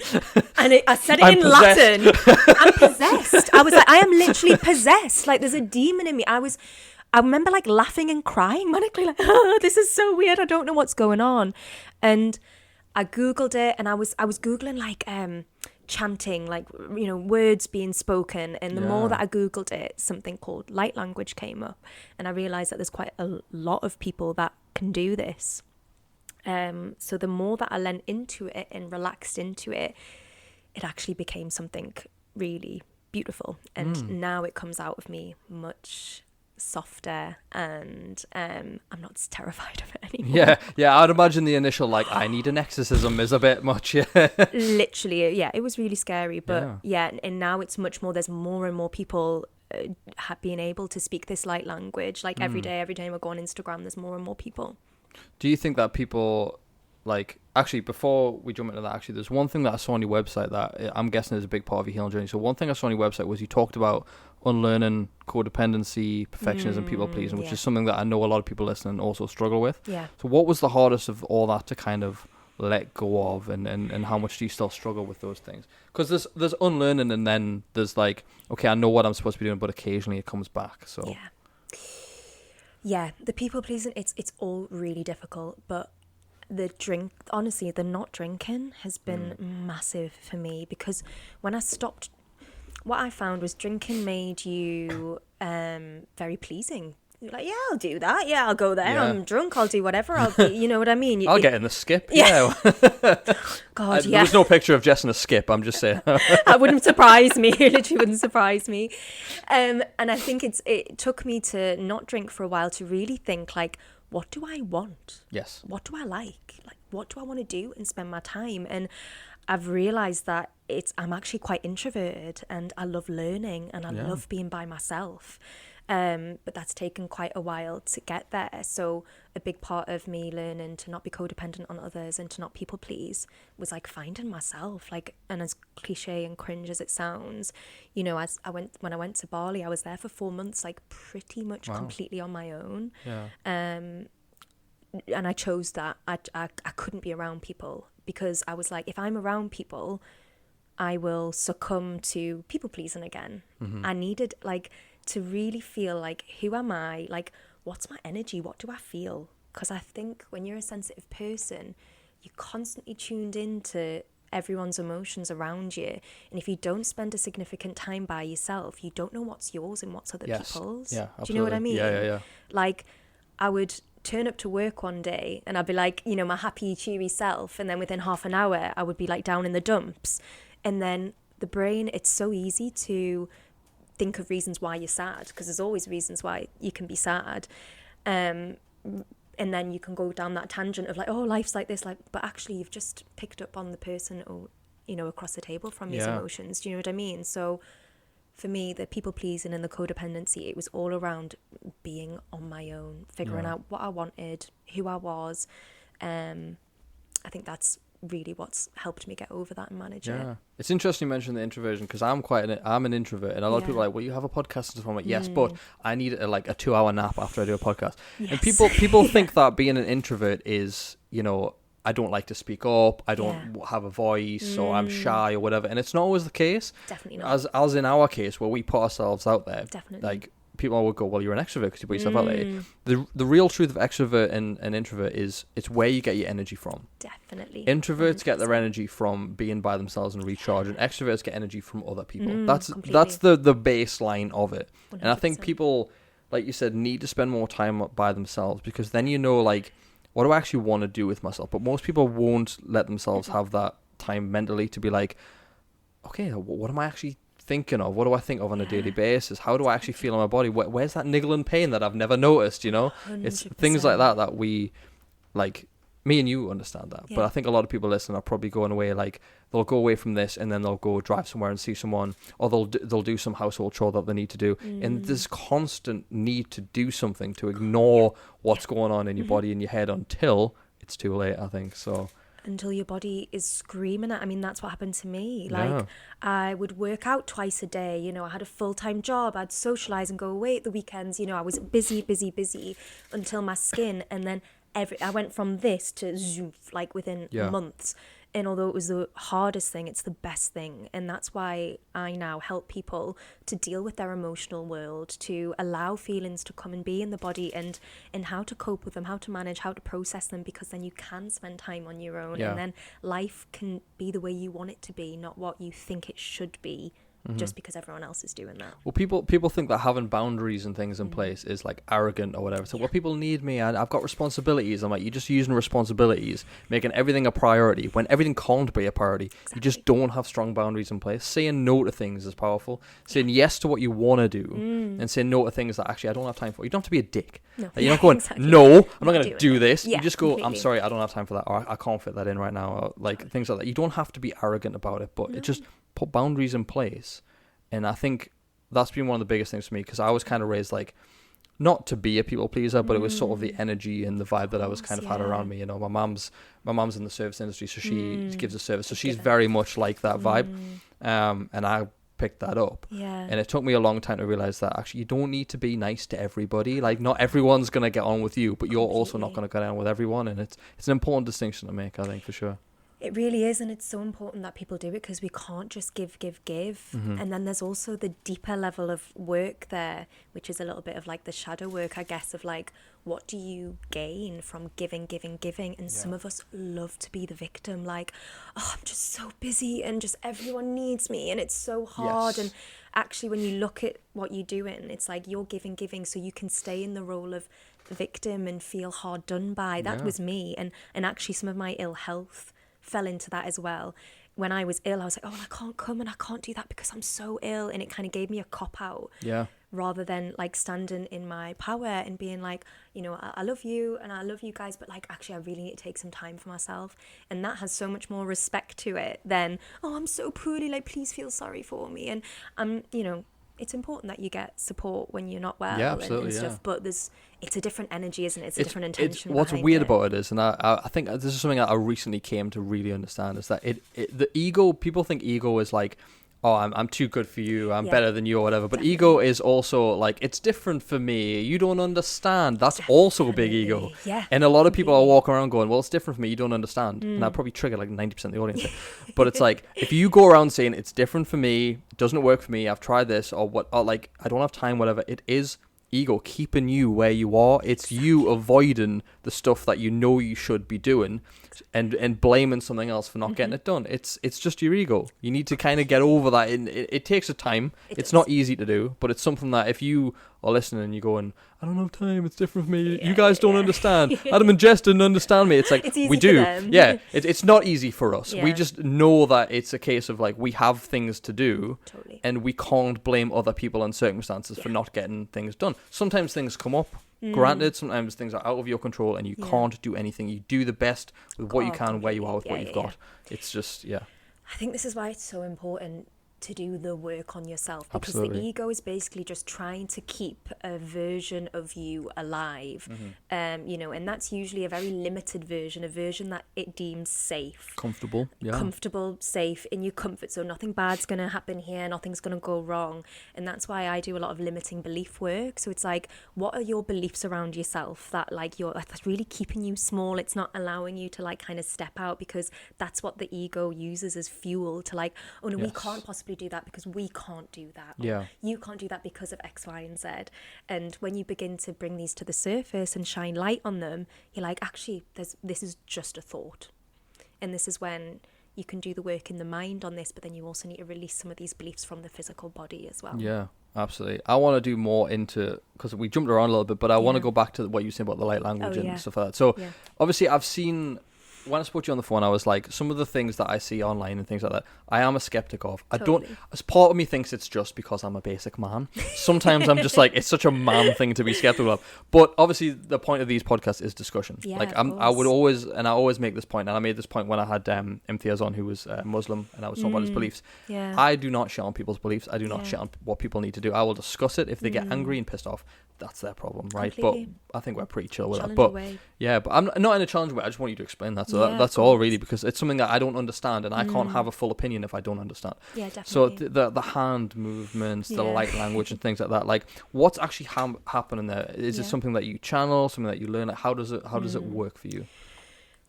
And I said it in Latin. I'm possessed. I was like, I am literally possessed. Like there's a demon in me. I remember like laughing and crying manically, like, oh, this is so weird. I don't know what's going on. And I Googled it, and I was Googling like chanting, like, you know, words being spoken. And the more that I Googled it, something called light language came up. And I realized that there's quite a lot of people that can do this. So the more that I leant into it and relaxed into it, it actually became something really beautiful. And now it comes out of me much softer, and I'm not terrified of it anymore. Yeah, I'd imagine the initial like I need an exorcism is a bit much. Literally, yeah, it was really scary, but yeah, and now it's much more, there's more and more people being able to speak this light language, like every day I go on Instagram, there's more and more people. Do you think that people, like, actually, before we jump into that, actually, there's one thing that I saw on your website that I'm guessing is a big part of your healing journey. So one thing I saw on your website was you talked about unlearning codependency, perfectionism, people pleasing, which is something that I know a lot of people listening also struggle with. Yeah. So what was the hardest of all that to kind of let go of, and how much do you still struggle with those things? Because there's unlearning, and then there's like, okay, I know what I'm supposed to be doing, but occasionally it comes back. So yeah, the people pleasing, it's all really difficult, but honestly, the not drinking has been massive for me, because when I stopped, what I found was drinking made you very pleasing. You're like, yeah, I'll do that. Yeah, I'll go there. I'm drunk. I'll do whatever. I'll be, you know what I mean? I'll get in the skip. Yeah. God, There was no picture of Jess in a skip. I'm just saying. That wouldn't surprise me. It literally wouldn't surprise me. And I think it took me to not drink for a while to really think, like, what do I want? Yes. What do I like? Like, what do I want to do and spend my time? And I've realized that I'm actually quite introverted, and I love learning, and I love being by myself. But that's taken quite a while to get there. So a big part of me learning to not be codependent on others and to not people please was like finding myself. Like, and as cliche and cringe as it sounds, you know, when I went to Bali, I was there for 4 months, like pretty much completely on my own. Yeah. And I chose that. I couldn't be around people, because I was like, if I'm around people, I will succumb to people pleasing again. I needed, like, to really feel like, who am I? Like, what's my energy? What do I feel? Because I think when you're a sensitive person, you're constantly tuned into everyone's emotions around you. And if you don't spend a significant time by yourself, you don't know what's yours and what's other people's. Yeah, absolutely. Do you know what I mean? Yeah. Like, I would turn up to work one day and I'd be like, you know, my happy, cheery self. And then within half an hour, I would be like down in the dumps. And then the brain, it's so easy to think of reasons why you're sad, because there's always reasons why you can be sad. And then you can go down that tangent of like, oh, life's like this, like, but actually you've just picked up on the person, or, you know, across the table from his emotions. Do you know what I mean? So for me, the people pleasing and the codependency, it was all around being on my own, figuring out what I wanted, who I was. I think that's really what's helped me get over that and manage it. It's interesting you mentioned the introversion, because I'm an introvert, and a lot of people are like, well, you have a podcast and stuff. I'm like, yes, but I need a 2-hour nap after I do a podcast. And people think that being an introvert is, you know, I don't like to speak up, I don't have a voice, or I'm shy or whatever, and it's not always the case. Definitely not. As in our case, where we put ourselves out there. Definitely. Like, people would go, well, you're an extrovert because you put yourself out there. The real truth of extrovert and introvert is it's where you get your energy from. Definitely. Introverts 100%. get their energy from being by themselves and recharge, and extroverts get energy from other people. That's Completely. the baseline of it. 100%. And I think people, like you said, need to spend more time by themselves, because then you know, like, what do I actually want to do with myself? But most people won't let themselves have that time mentally to be like, okay, what am I actually thinking of? What do I think of on a daily basis? How do I actually feel in my body? Where's that niggling pain that I've never noticed, you know? 100%. It's things like that we, like, me and you understand that. But I think a lot of people listening are probably going away, like, they'll go away from this and then they'll go drive somewhere and see someone, or they'll do some household chore that they need to do. And there's constant need to do something to ignore what's going on in your body and your head until it's too late, I think. So until your body is screaming at. I mean, that's what happened to me. Like, I would work out twice a day. You know, I had a full-time job. I'd socialize and go away at the weekends. You know, I was busy until my skin. And then I went from this to zoom, like within months. And although it was the hardest thing, it's the best thing. And that's why I now help people to deal with their emotional world, to allow feelings to come and be in the body, and how to cope with them, how to manage, how to process them, because then you can spend time on your own. And then life can be the way you want it to be, not what you think it should be. Just because everyone else is doing that. Well, people think that having boundaries and things in place is like arrogant or whatever. So, well, people need me, and I've got responsibilities. I'm like, you're just using responsibilities, making everything a priority when everything can't be a priority. Exactly. You just don't have strong boundaries in place. Saying no to things is powerful. Saying yes to what you want to do, and saying no to things that actually I don't have time for. You don't have to be a dick. No. Like, you're not going, no, I'm not going to do this. You just go, completely. I'm sorry, I don't have time for that, or I can't fit that in right now, or like things like that. You don't have to be arrogant about it, but it just put boundaries in place. And I think that's been one of the biggest things for me, because I was kind of raised, like, not to be a people pleaser, but it was sort of the energy and the vibe that I was kind of had around me. You know, my mom's in the service industry, so she gives a service, so she's very much like that vibe. And I picked that up. And it took me a long time to realize that actually you don't need to be nice to everybody. Like, not everyone's gonna get on with you, but you're also not gonna get on with everyone. And it's an important distinction to make, I think, for sure. It really is, and it's so important that people do it, because we can't just give. And then there's also the deeper level of work there, which is a little bit of like the shadow work, I guess, of like, what do you gain from giving? And some of us love to be the victim, like, oh, I'm just so busy and just everyone needs me and it's so hard. And actually, when you look at what you're doing, it's like you're giving so you can stay in the role of victim and feel hard done by. That was me, and actually some of my ill health fell into that as well. When I was ill, I was like, oh, well, I can't come and I can't do that because I'm so ill, and it kind of gave me a cop out, rather than like standing in my power and being like, you know, I love you and I love you guys, but like, actually I really need to take some time for myself. And that has so much more respect to it than, oh, I'm so poorly, like, please feel sorry for me. And you know, it's important that you get support when you're not well and stuff, but it's a different energy, isn't it? It's a different intention. What's weird about it is, and I think this is something that I recently came to really understand, is that the ego, people think ego is like, oh, I'm too good for you, I'm better than you or whatever. But ego is also like, it's different for me, you don't understand. That's also a big ego. Yeah. And a lot of people are walking around going, well, it's different for me, you don't understand. And I'll probably trigger like 90% of the audience. But it's like, if you go around saying it's different for me, it doesn't work for me, I've tried this, or what, or like, I don't have time, whatever, it is ego keeping you where you are. It's you avoiding the stuff that you know you should be doing, and blaming something else for not getting it done. It's just your ego. You need to kind of get over that. It takes a time. It's not easy to do, but it's something that if you are listening and you're going, I don't have time, it's different for me, you guys don't understand, Adam and Jess didn't understand me, it's like, we do. It's not easy for us. We just know that it's a case of like, we have things to do, and we can't blame other people and circumstances for not getting things done. Sometimes things come up, granted, sometimes things are out of your control and you can't do anything. You do the best with what you can, where you are, with what you've got. It's just, I think this is why it's so important to do the work on yourself, because the ego is basically just trying to keep a version of you alive, and that's usually a very limited version, a version that it deems safe, comfortable, safe, in your comfort zone. Nothing bad's gonna happen here, nothing's gonna go wrong. And that's why I do a lot of limiting belief work. So it's like, what are your beliefs around yourself that like that's really keeping you small? It's not allowing you to like kind of step out, because that's what the ego uses as fuel to like, oh no, we can't possibly do that because we can't do that. You can't do that because of X, Y, and Z. And when you begin to bring these to the surface and shine light on them, you're like, actually, this is just a thought. And this is when you can do the work in the mind on this, but then you also need to release some of these beliefs from the physical body as well. Yeah, absolutely. I want to do more into, because we jumped around a little bit, but I want to go back to what you said about the light language and stuff like that. So obviously I've seen, when I spoke to you on the phone, I was like, some of the things that I see online and things like that, I am a skeptic of. I don't, as part of me thinks it's just because I'm a basic man. Sometimes I'm just like, it's such a man thing to be skeptical of. But obviously the point of these podcasts is discussion. Like I would always, and I always make this point, and I made this point when I had Imtiaz on, who was Muslim, and I was talking about his beliefs. I do not shit on people's beliefs. I do not shit on what people need to do. I will discuss it. If they get angry and pissed off, that's their problem, right? Completely. But I think we're pretty chill with that. But but I'm not in a challenge way. I just want you to explain that. So that's all really, because it's something that I don't understand, and I can't have a full opinion if I don't understand. Yeah, definitely. So the hand movements, the light language, and things like that. Like, what's actually happening there? Is it something that you channel, something that you learn? Like, how does it work for you?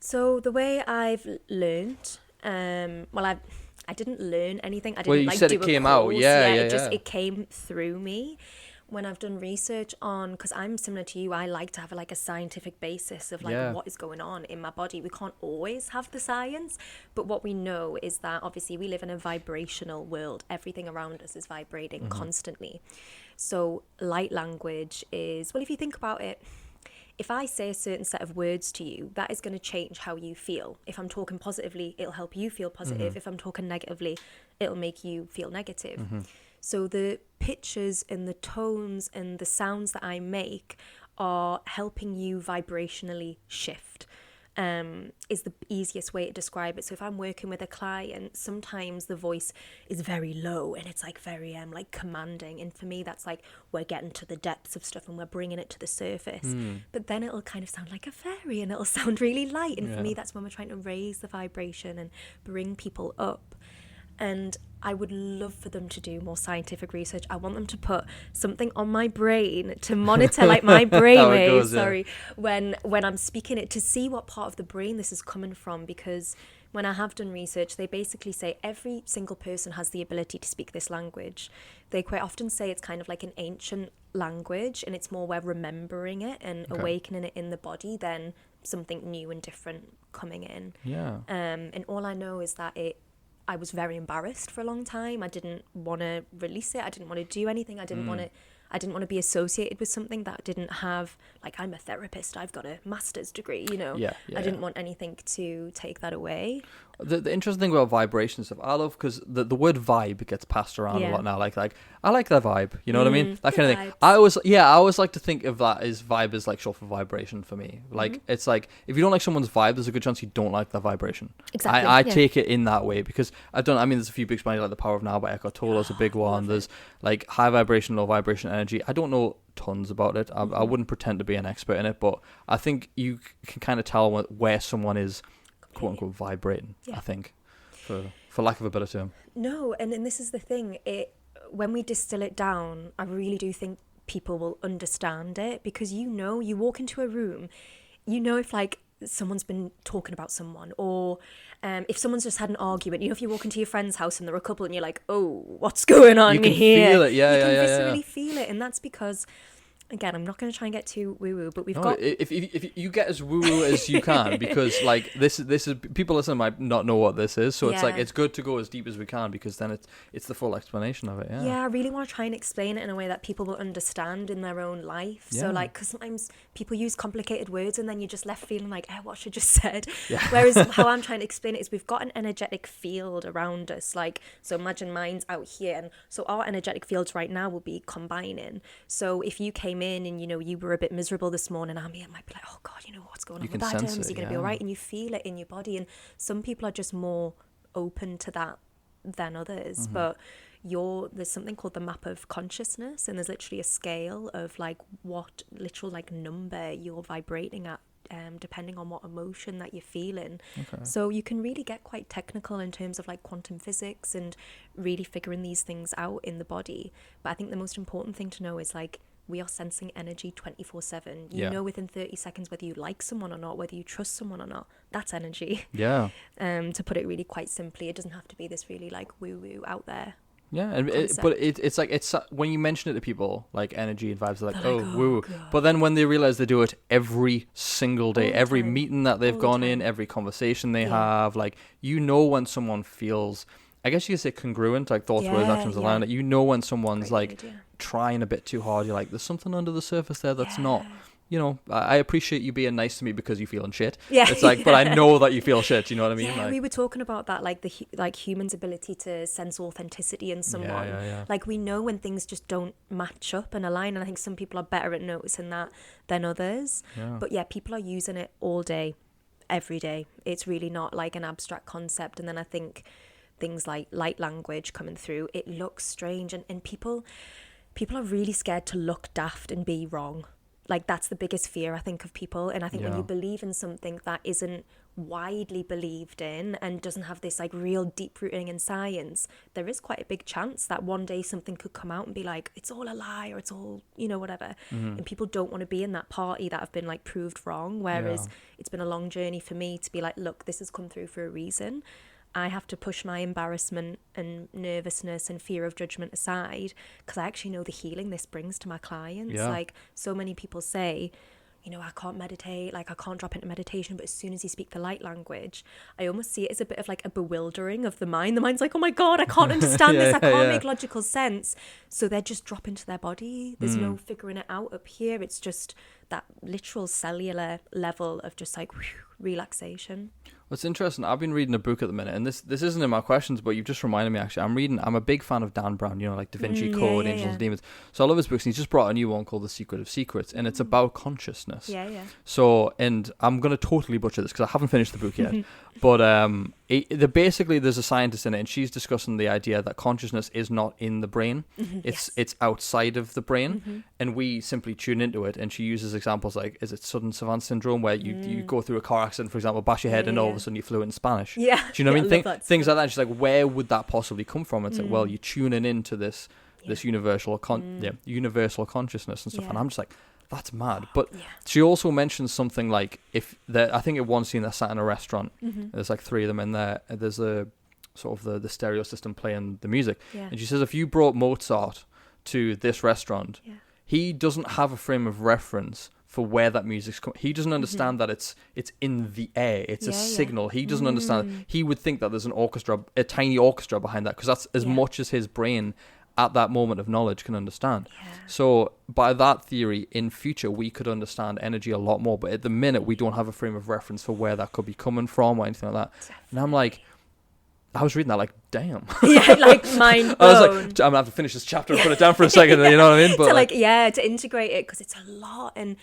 So the way I've learned, I didn't learn anything. I didn't you said it came out. It came through me. When I've done research on, because I'm similar to you, I like to have a scientific basis of what is going on in my body. We can't always have the science, but what we know is that obviously we live in a vibrational world. Everything around us is vibrating constantly. So light language is, well, if you think about it, if I say a certain set of words to you, that is going to change how you feel. If I'm talking positively, it'll help you feel positive. If I'm talking negatively, it'll make you feel negative. So the pitches and the tones and the sounds that I make are helping you vibrationally shift, is the easiest way to describe it. So if I'm working with a client, sometimes the voice is very low and it's very commanding. And for me, that's like, we're getting to the depths of stuff and we're bringing it to the surface. But then it'll kind of sound like a fairy and it'll sound really light. And for me, that's when we're trying to raise the vibration and bring people up. And I would love for them to do more scientific research. I want them to put something on my brain to monitor my brain waves, when I'm speaking it, to see what part of the brain this is coming from. Because when I have done research, they basically say every single person has the ability to speak this language. They quite often say it's kind of like an ancient language, and it's more we're remembering it and awakening it in the body than something new and different coming in. And all I know is that I was very embarrassed for a long time. I didn't want to release it. I didn't want to do anything. I didn't want to be associated with something that didn't have, I'm a therapist, I've got a master's degree, I didn't want anything to take that away. The interesting thing about vibrations stuff, I love, because the word vibe gets passed around a lot now. Like I like that vibe, you know what I mean? That kind of thing. I always like to think of that as vibe as short for vibration for me. It's like, if you don't like someone's vibe, there's a good chance you don't like that vibration. Exactly. I take it in that way, because there's a few big bands like The Power of Now by Eckhart Tolle's a big one. There's high vibration, low vibration energy. I don't know tons about it. I wouldn't pretend to be an expert in it, but I think you can kind of tell where someone is, quote unquote, vibrating. I think. for lack of a better term. No, and this is the thing. When we distill it down, I really do think people will understand it, because you walk into a room, if like someone's been talking about someone, or if someone's just had an argument, if you walk into your friend's house and they're a couple and you're like, oh, what's going on here? You can feel it, you can viscerally feel it, and that's because, again, I'm not going to try and get too woo-woo, but we've got... If you get as woo-woo as you can, because like this is people listening might not know what this is, so it's like it's good to go as deep as we can, because then it's the full explanation of it. Yeah, I really want to try and explain it in a way that people will understand in their own life. So like, because sometimes people use complicated words and then you're just left feeling like, what should I just said? Yeah. Whereas how I'm trying to explain it is we've got an energetic field around us. Like, so imagine mine's out here, and so our energetic fields right now will be combining. So if you came in and you were a bit miserable this morning, I might be like, oh God, what's going on with that? Is he going to be all right? And you feel it in your body. And some people are just more open to that than others. But there's something called the map of consciousness, and there's literally a scale of like what literal like number you're vibrating at, depending on what emotion that you're feeling. Okay. So you can really get quite technical in terms of like quantum physics and really figuring these things out in the body. But I think the most important thing to know is like, we are sensing energy 24/7. You know within 30 seconds whether you like someone or not, whether you trust someone or not. That's energy. Yeah. To put it really quite simply, it doesn't have to be this really like woo-woo out there. Yeah, and it's like when you mention it to people, like energy and vibes, are like, oh, woo. But then when they realize they do it every single day, every meeting that they've gone in, every conversation they have, like, when someone feels, I guess you could say congruent, like thoughts, words, actions align. Like, when someone's like trying a bit too hard, you're like, there's something under the surface there that's not. I appreciate you being nice to me because you feeling shit. Yeah, it's like, but I know that you feel shit. You know what I mean? Yeah, we were talking about that, like like humans' ability to sense authenticity in someone. Yeah. Like, we know when things just don't match up and align, and I think some people are better at noticing that than others. Yeah. But yeah, people are using it all day, every day. It's really not like an abstract concept. And then I think things like light language coming through, it looks strange, and people are really scared to look daft and be wrong. Like, that's the biggest fear, I think, of people. And I think when you believe in something that isn't widely believed in and doesn't have this like real deep rooting in science, there is quite a big chance that one day something could come out and be like, it's all a lie, or it's all, whatever. And people don't want to be in that party that have been like proved wrong. Whereas it's been a long journey for me to be like, look, this has come through for a reason. I have to push my embarrassment and nervousness and fear of judgment aside, because I actually know the healing this brings to my clients. Like, so many people say, I can't meditate, like I can't drop into meditation, but as soon as you speak the light language, I almost see it as a bit of like a bewildering of the mind. The mind's like, oh my God, I can't understand this, I can't make logical sense. So they're just drop into their body. There's no figuring it out up here. It's just that literal cellular level of just like relaxation. What's interesting, I've been reading a book at the minute, and this isn't in my questions, but you've just reminded me, actually. I'm a big fan of Dan Brown, like Da Vinci Code, Angels and Demons. So I love his books, and he's just brought a new one called The Secret of Secrets, and it's about consciousness. Yeah. So, and I'm going to totally butcher this because I haven't finished the book yet, but basically there's a scientist in it, and she's discussing the idea that consciousness is not in the brain. It's outside of the brain, and we simply tune into it. And she uses examples like, is it sudden savant syndrome, where you go through a car accident, for example, bash your head, and all of a sudden you fluent in Spanish. Do you know what I mean? Things like that. And she's like, where would that possibly come from? It's like, well, you're tuning into this universal universal consciousness and stuff. And I'm just like, that's mad. But she also mentions something like, I think at one scene they're sat in a restaurant, there's like three of them in there, there's a sort of the stereo system playing the music, and she says, if you brought Mozart to this restaurant, he doesn't have a frame of reference for where that music's coming. He doesn't understand that it's in the air. It's a signal. He doesn't understand. He would think that there's an orchestra, a tiny orchestra behind that, because that's as much as his brain at that moment of knowledge can understand. So by that theory, in future, we could understand energy a lot more. But at the minute, we don't have a frame of reference for where that could be coming from or anything like that. Definitely. And I'm like, I was reading that like, damn. Like mind blown. I was like, I'm gonna have to finish this chapter and put it down for a second. You know what I mean? But to integrate it, because it's a lot. And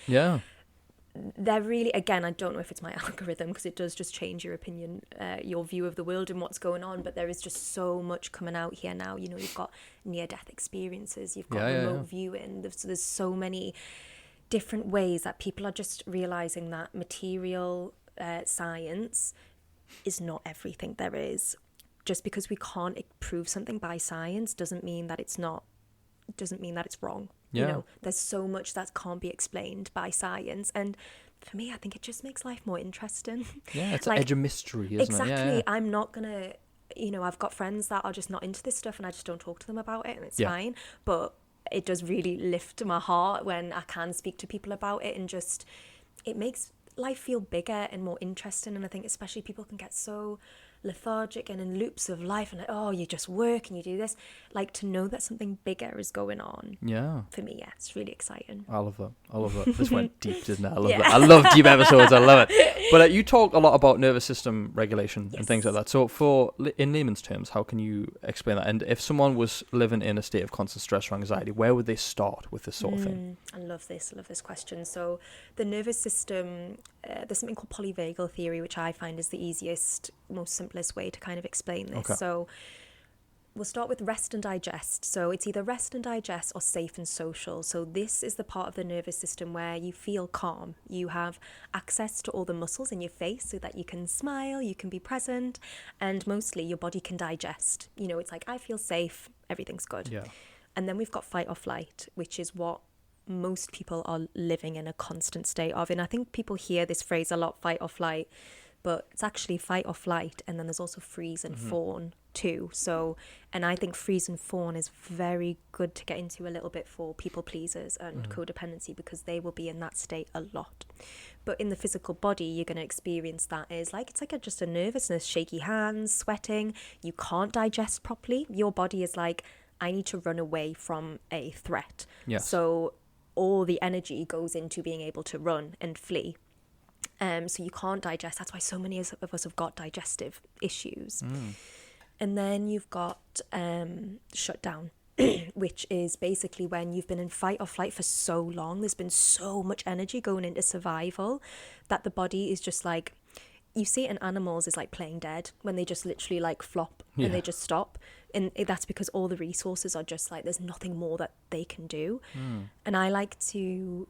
they're really, again, I don't know if it's my algorithm, because it does just change your opinion, your view of the world and what's going on. But there is just so much coming out here now. You've got near-death experiences, you've got remote viewing. There's so many different ways that people are just realizing that material science is not everything there is. just because we can't prove something by science doesn't mean that it's wrong. Yeah. You know, there's so much that can't be explained by science, and for me, I think it just makes life more interesting. Yeah, it's like, an edge of mystery, isn't exactly, it? Yeah. I'm not gonna, you know, I've got friends that are just not into this stuff and I just don't talk to them about it, and it's Yeah. fine, but it does really lift my heart when I can speak to people about it, and just, it makes life feel bigger and more interesting. And I think especially people can get so lethargic and in loops of life and like, oh, you just work and you do this, like, to know that something bigger is going on. Yeah. For me, yeah, it's really exciting. I love that. This went deep, didn't it? I love Yeah. that. I love deep episodes. I love it. But you talk a lot about nervous system regulation and things like that. So in layman's terms, how can you explain that? And if someone was living in a state of constant stress or anxiety, where would they start with this sort of thing? I love this question. So the nervous system, there's something called polyvagal theory, which I find is the easiest, most simplest way to kind of explain this. Okay. So we'll start with rest and digest. So it's either rest and digest or safe and social. So this is the part of the nervous system where you feel calm. You have access to all the muscles in your face so that you can smile, you can be present, and mostly your body can digest. You know, it's like, I feel safe, everything's good. Yeah. And then we've got fight or flight, which is what most people are living in a constant state of. And I think people hear this phrase a lot, fight or flight, but it's actually fight or flight. And then there's also freeze and fawn too. So, and I think freeze and fawn is very good to get into a little bit for people pleasers and codependency, because they will be in that state a lot. But in the physical body, you're going to experience that is like, it's like just a nervousness, shaky hands, sweating. You can't digest properly. Your body is like, I need to run away from a threat. Yes. So all the energy goes into being able to run and flee. So you can't digest. That's why so many of us have got digestive issues. And then you've got shutdown, which is basically when you've been in fight or flight for so long. There's been so much energy going into survival that the body is just like, you see it in animals is like playing dead, when they just literally like flop and they just stop. And that's because all the resources are just like, there's nothing more that they can do. And I like to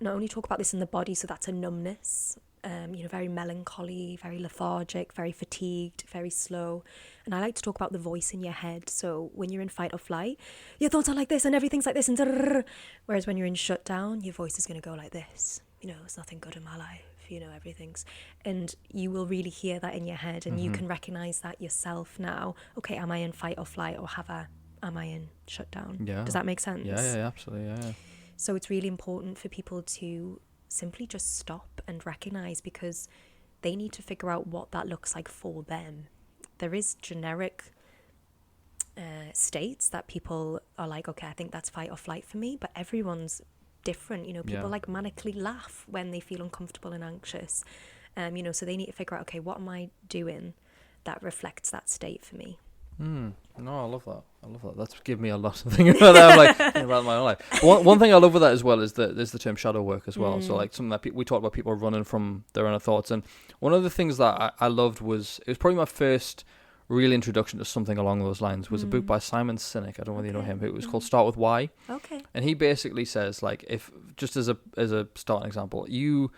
not only talk about this in the body, so that's a numbness, you know, very melancholy, very lethargic, very fatigued, very slow. And I like to talk about the voice in your head. So when you're in fight or flight, your thoughts are like this and everything's like this, and whereas when you're in shutdown, your voice is going to go like this. You know, there's nothing good in my life. You know, everything's, and you will really hear that in your head, and you can recognize that yourself now. Okay, am I in fight or flight, or am I in shutdown? Yeah. Does that make sense? Yeah, absolutely. Yeah. So it's really important for people to simply just stop and recognize, because they need to figure out what that looks like for them. There is generic states that people are like, okay, I think that's fight or flight for me, but everyone's different. You know, people like manically laugh when they feel uncomfortable and anxious. You know, so they need to figure out, okay, what am I doing that reflects that state for me? No, I love that. That's given me a lot to think about. That. I'm like thinking about my own life. One thing I love with that as well is that there's the term shadow work as well. So like something that we talked about, people running from their inner thoughts. And one of the things that I loved was, it was probably my first real introduction to something along those lines, was a book by Simon Sinek. I don't know whether you know him. It was called Start With Why. Okay. And he basically says, like, if just as a starting example, you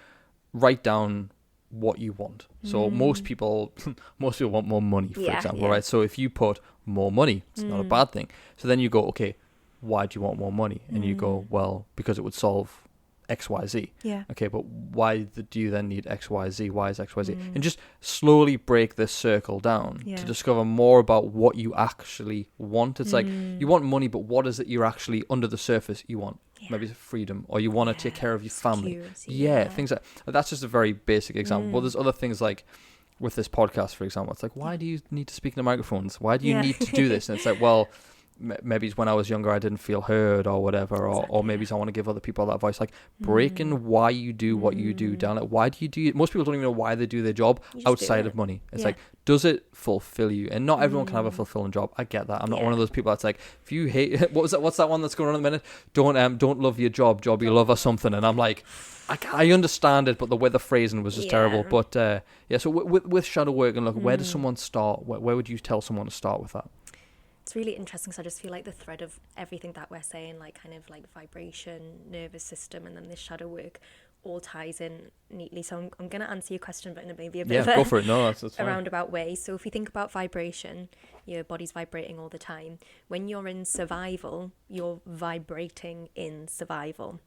write down what you want. So most people want more money, for example, right? So if you put more money, it's not a bad thing. So then you go, okay, why do you want more money? And you go, well, because it would solve XYZ. Yeah. Okay, but why do you then need XYZ? Why is XYZ? And just slowly break this circle down to discover more about what you actually want. It's like, you want money, but what is it you're actually under the surface you want? Maybe it's freedom, or you want to take care of your family. Things like that's just a very basic example. But there's other things like with this podcast, for example. It's like, why do you need to speak in the microphones? Why do you need to do this? And it's like, well, maybe it's when I was younger I didn't feel heard or whatever, or maybe I want to give other people that voice. Like breaking why you do what you do down. Like, why do you do it? Most people don't even know why they do their job outside of money. It's like, does it fulfill you? And not everyone can have a fulfilling job. I get that. I'm not one of those people that's like, if you hate what's that one that's going on at the minute? Don't love your job you love or something. And I'm like, I understand it, but the way the phrasing was just terrible. But so with shadow work, and look, where does someone start? Where would you tell someone to start with that? It's really interesting, because I just feel like the thread of everything that we're saying, like kind of like vibration, nervous system, and then this shadow work, all ties in neatly. So I'm going to answer your question, but in maybe a bit of go for it. No, that's a fine. roundabout way. So if you think about vibration, your body's vibrating all the time. When you're in survival, you're vibrating in survival.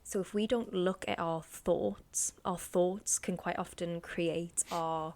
So if we don't look at our thoughts can quite often create our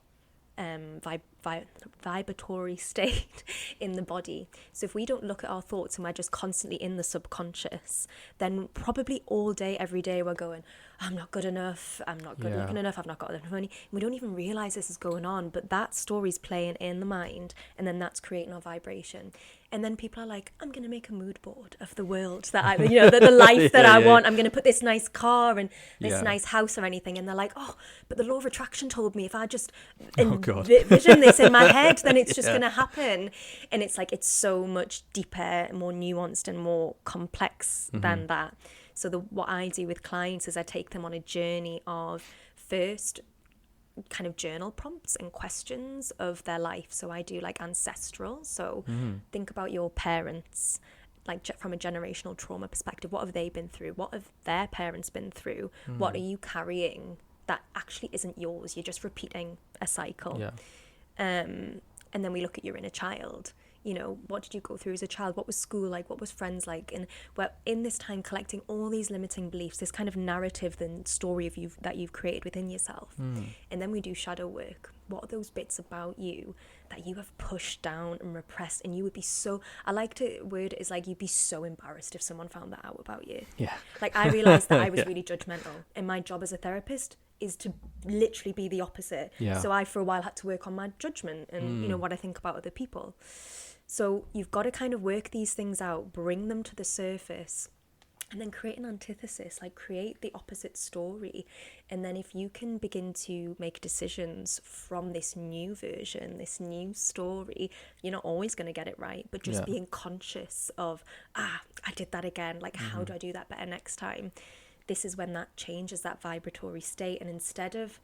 vibratory state in the body. So if we don't look at our thoughts and we're just constantly in the subconscious, then probably all day, every day, we're going, I'm not good enough, I'm not good looking enough, I've not got enough money. We don't even realize this is going on, but that story's playing in the mind, and then that's creating our vibration. And then people are like, I'm going to make a mood board of the world that I, the life that I want. I'm going to put this nice car and this nice house or anything. And they're like, oh, but the law of attraction told me if I just envision this in my head, then it's just going to happen. And it's like, it's so much deeper, more nuanced and more complex than that. So what I do with clients is I take them on a journey of first kind of journal prompts and questions of their life. So I do like ancestral. So think about your parents, like from a generational trauma perspective. What have they been through? What have their parents been through? What are you carrying that actually isn't yours? You're just repeating a cycle. And then we look at your inner child. What did you go through as a child? What was school like? What was friends like? And we're in this time collecting all these limiting beliefs, this kind of narrative, the story of you that you've created within yourself. And then we do shadow work. What are those bits about you that you have pushed down and repressed? And you would be so, I like to word it is like, you'd be so embarrassed if someone found that out about you. Like I realized that I was really judgmental, and my job as a therapist is to literally be the opposite. So I for a while had to work on my judgment and what I think about other people. So you've got to kind of work these things out, bring them to the surface, and then create an antithesis, like create the opposite story. And then if you can begin to make decisions from this new version, this new story, you're not always going to get it right, but just being conscious of, I did that again. Like, how do I do that better next time? This is when that changes that vibratory state. And instead of,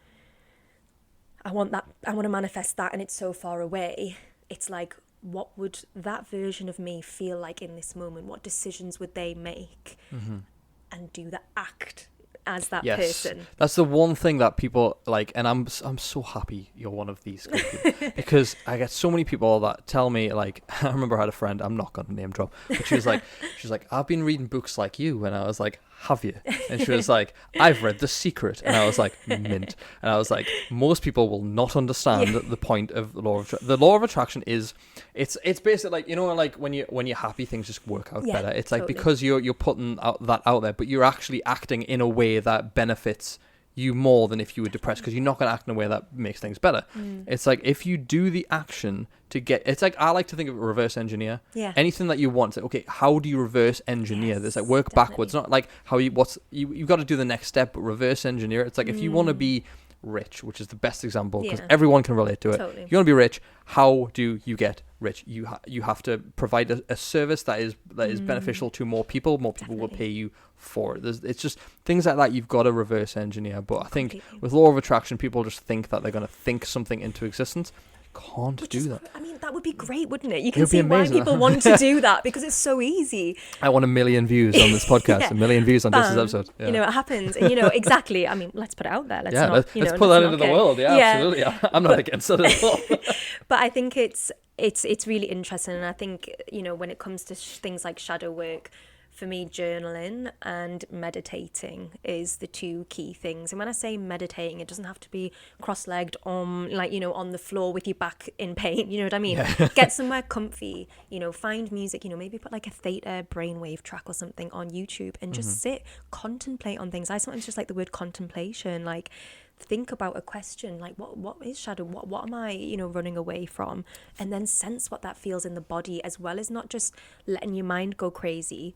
I want to manifest that and it's so far away, it's like, what would that version of me feel like in this moment? What decisions would they make? And do the act as that person. That's the one thing that people like, and I'm so happy you're one of these people because I get so many people that tell me, like, I remember I had a friend, I'm not going to name drop, but she was like, I've been reading books like you, and I was like, have you? And she was like, I've read The Secret, and I was like, mint. And I was like, most people will not understand the point of the law of the law of attraction is it's basically like, like when you're happy, things just work out better. It's like because you're putting that out there, but you're actually acting in a way that benefits you more than if you were depressed, because you're not going to act in a way that makes things better. It's like if you do the action to get, it's like I like to think of reverse engineer. Anything that you want, like, okay, how do you reverse engineer this? Like work backwards, not like how you've got to do the next step, but reverse engineer. It's like if you want to be rich, which is the best example because everyone can relate to it. You want to be rich. How do you get rich? You have to provide a service that is beneficial to more people. More people will pay you for it. It's just things like that you've got to reverse engineer. But I think with law of attraction, people just think that they're going to think something into existence. Can't do that. I mean, that would be great, wouldn't it? You can see why people want to do that because it's so easy. I want 1 million views on this podcast, 1 million views on this episode. It happens. And, exactly. I mean, let's put it out there. Let's put that into the world. Yeah, absolutely. I'm not against it at all. But I think it's really interesting. And I think, when it comes to things like shadow work, for me, journaling and meditating is the two key things. And when I say meditating, it doesn't have to be cross-legged on the floor with your back in pain. You know what I mean? Get somewhere comfy, find music, maybe put like a theta brainwave track or something on YouTube and just sit, contemplate on things. I sometimes just like the word contemplation, like think about a question, like what is shadow, what am I running away from, and then sense what that feels in the body, as well as not just letting your mind go crazy,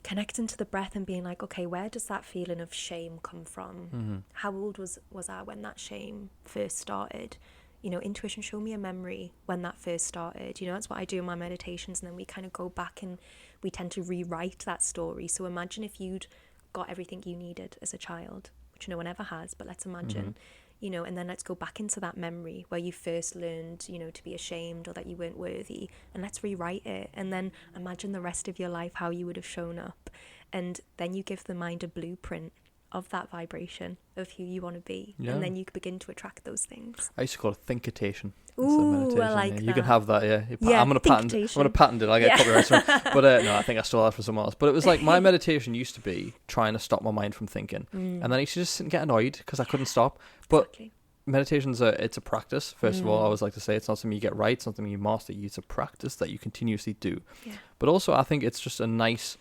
connecting to the breath and being like, okay, where does that feeling of shame come from? How old was I when that shame first started? Intuition, show me a memory when that first started. That's what I do in my meditations, and then we kind of go back and we tend to rewrite that story. So imagine if you'd got everything you needed as a child, which no one ever has, but let's imagine, and then let's go back into that memory where you first learned, to be ashamed or that you weren't worthy, and let's rewrite it. And then imagine the rest of your life, how you would have shown up. And then you give the mind a blueprint of that vibration of who you want to be. Yeah. And then you can begin to attract those things. I used to call it thinkitation. Ooh, I like yeah. that. You can have that, yeah. Yeah, I'm gonna patent it. I'll get copyright. But no, I think I stole that from someone else. But it was like my meditation used to be trying to stop my mind from thinking, and then I used to just sit and get annoyed because I couldn't stop. But Exactly. meditation's it's a practice. First of all, I always like to say it's not something you get right, it's not something you master. It's a practice that you continuously do. Yeah. But also, I think it's just a nice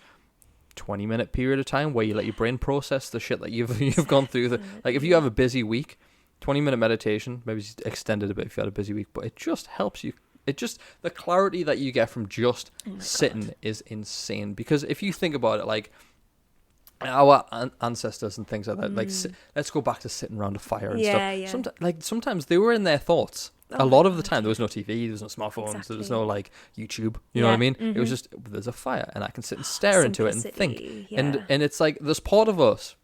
20-minute period of time where you let your brain process the shit that you've gone through. Like if you have a busy week, 20-minute meditation, maybe just extend it a bit if you had a busy week, but it just helps you. It just, the clarity that you get from just sitting is insane. Because if you think about it, like our ancestors and things like that, like let's go back to sitting around a fire and stuff. Yeah. Sometimes they were in their thoughts. A lot of the time, there was no TV, there was no smartphones, there was no like YouTube. You know what I mean? It was just, there's a fire, and I can sit and stare into it and think. Yeah. And it's like there's part of us,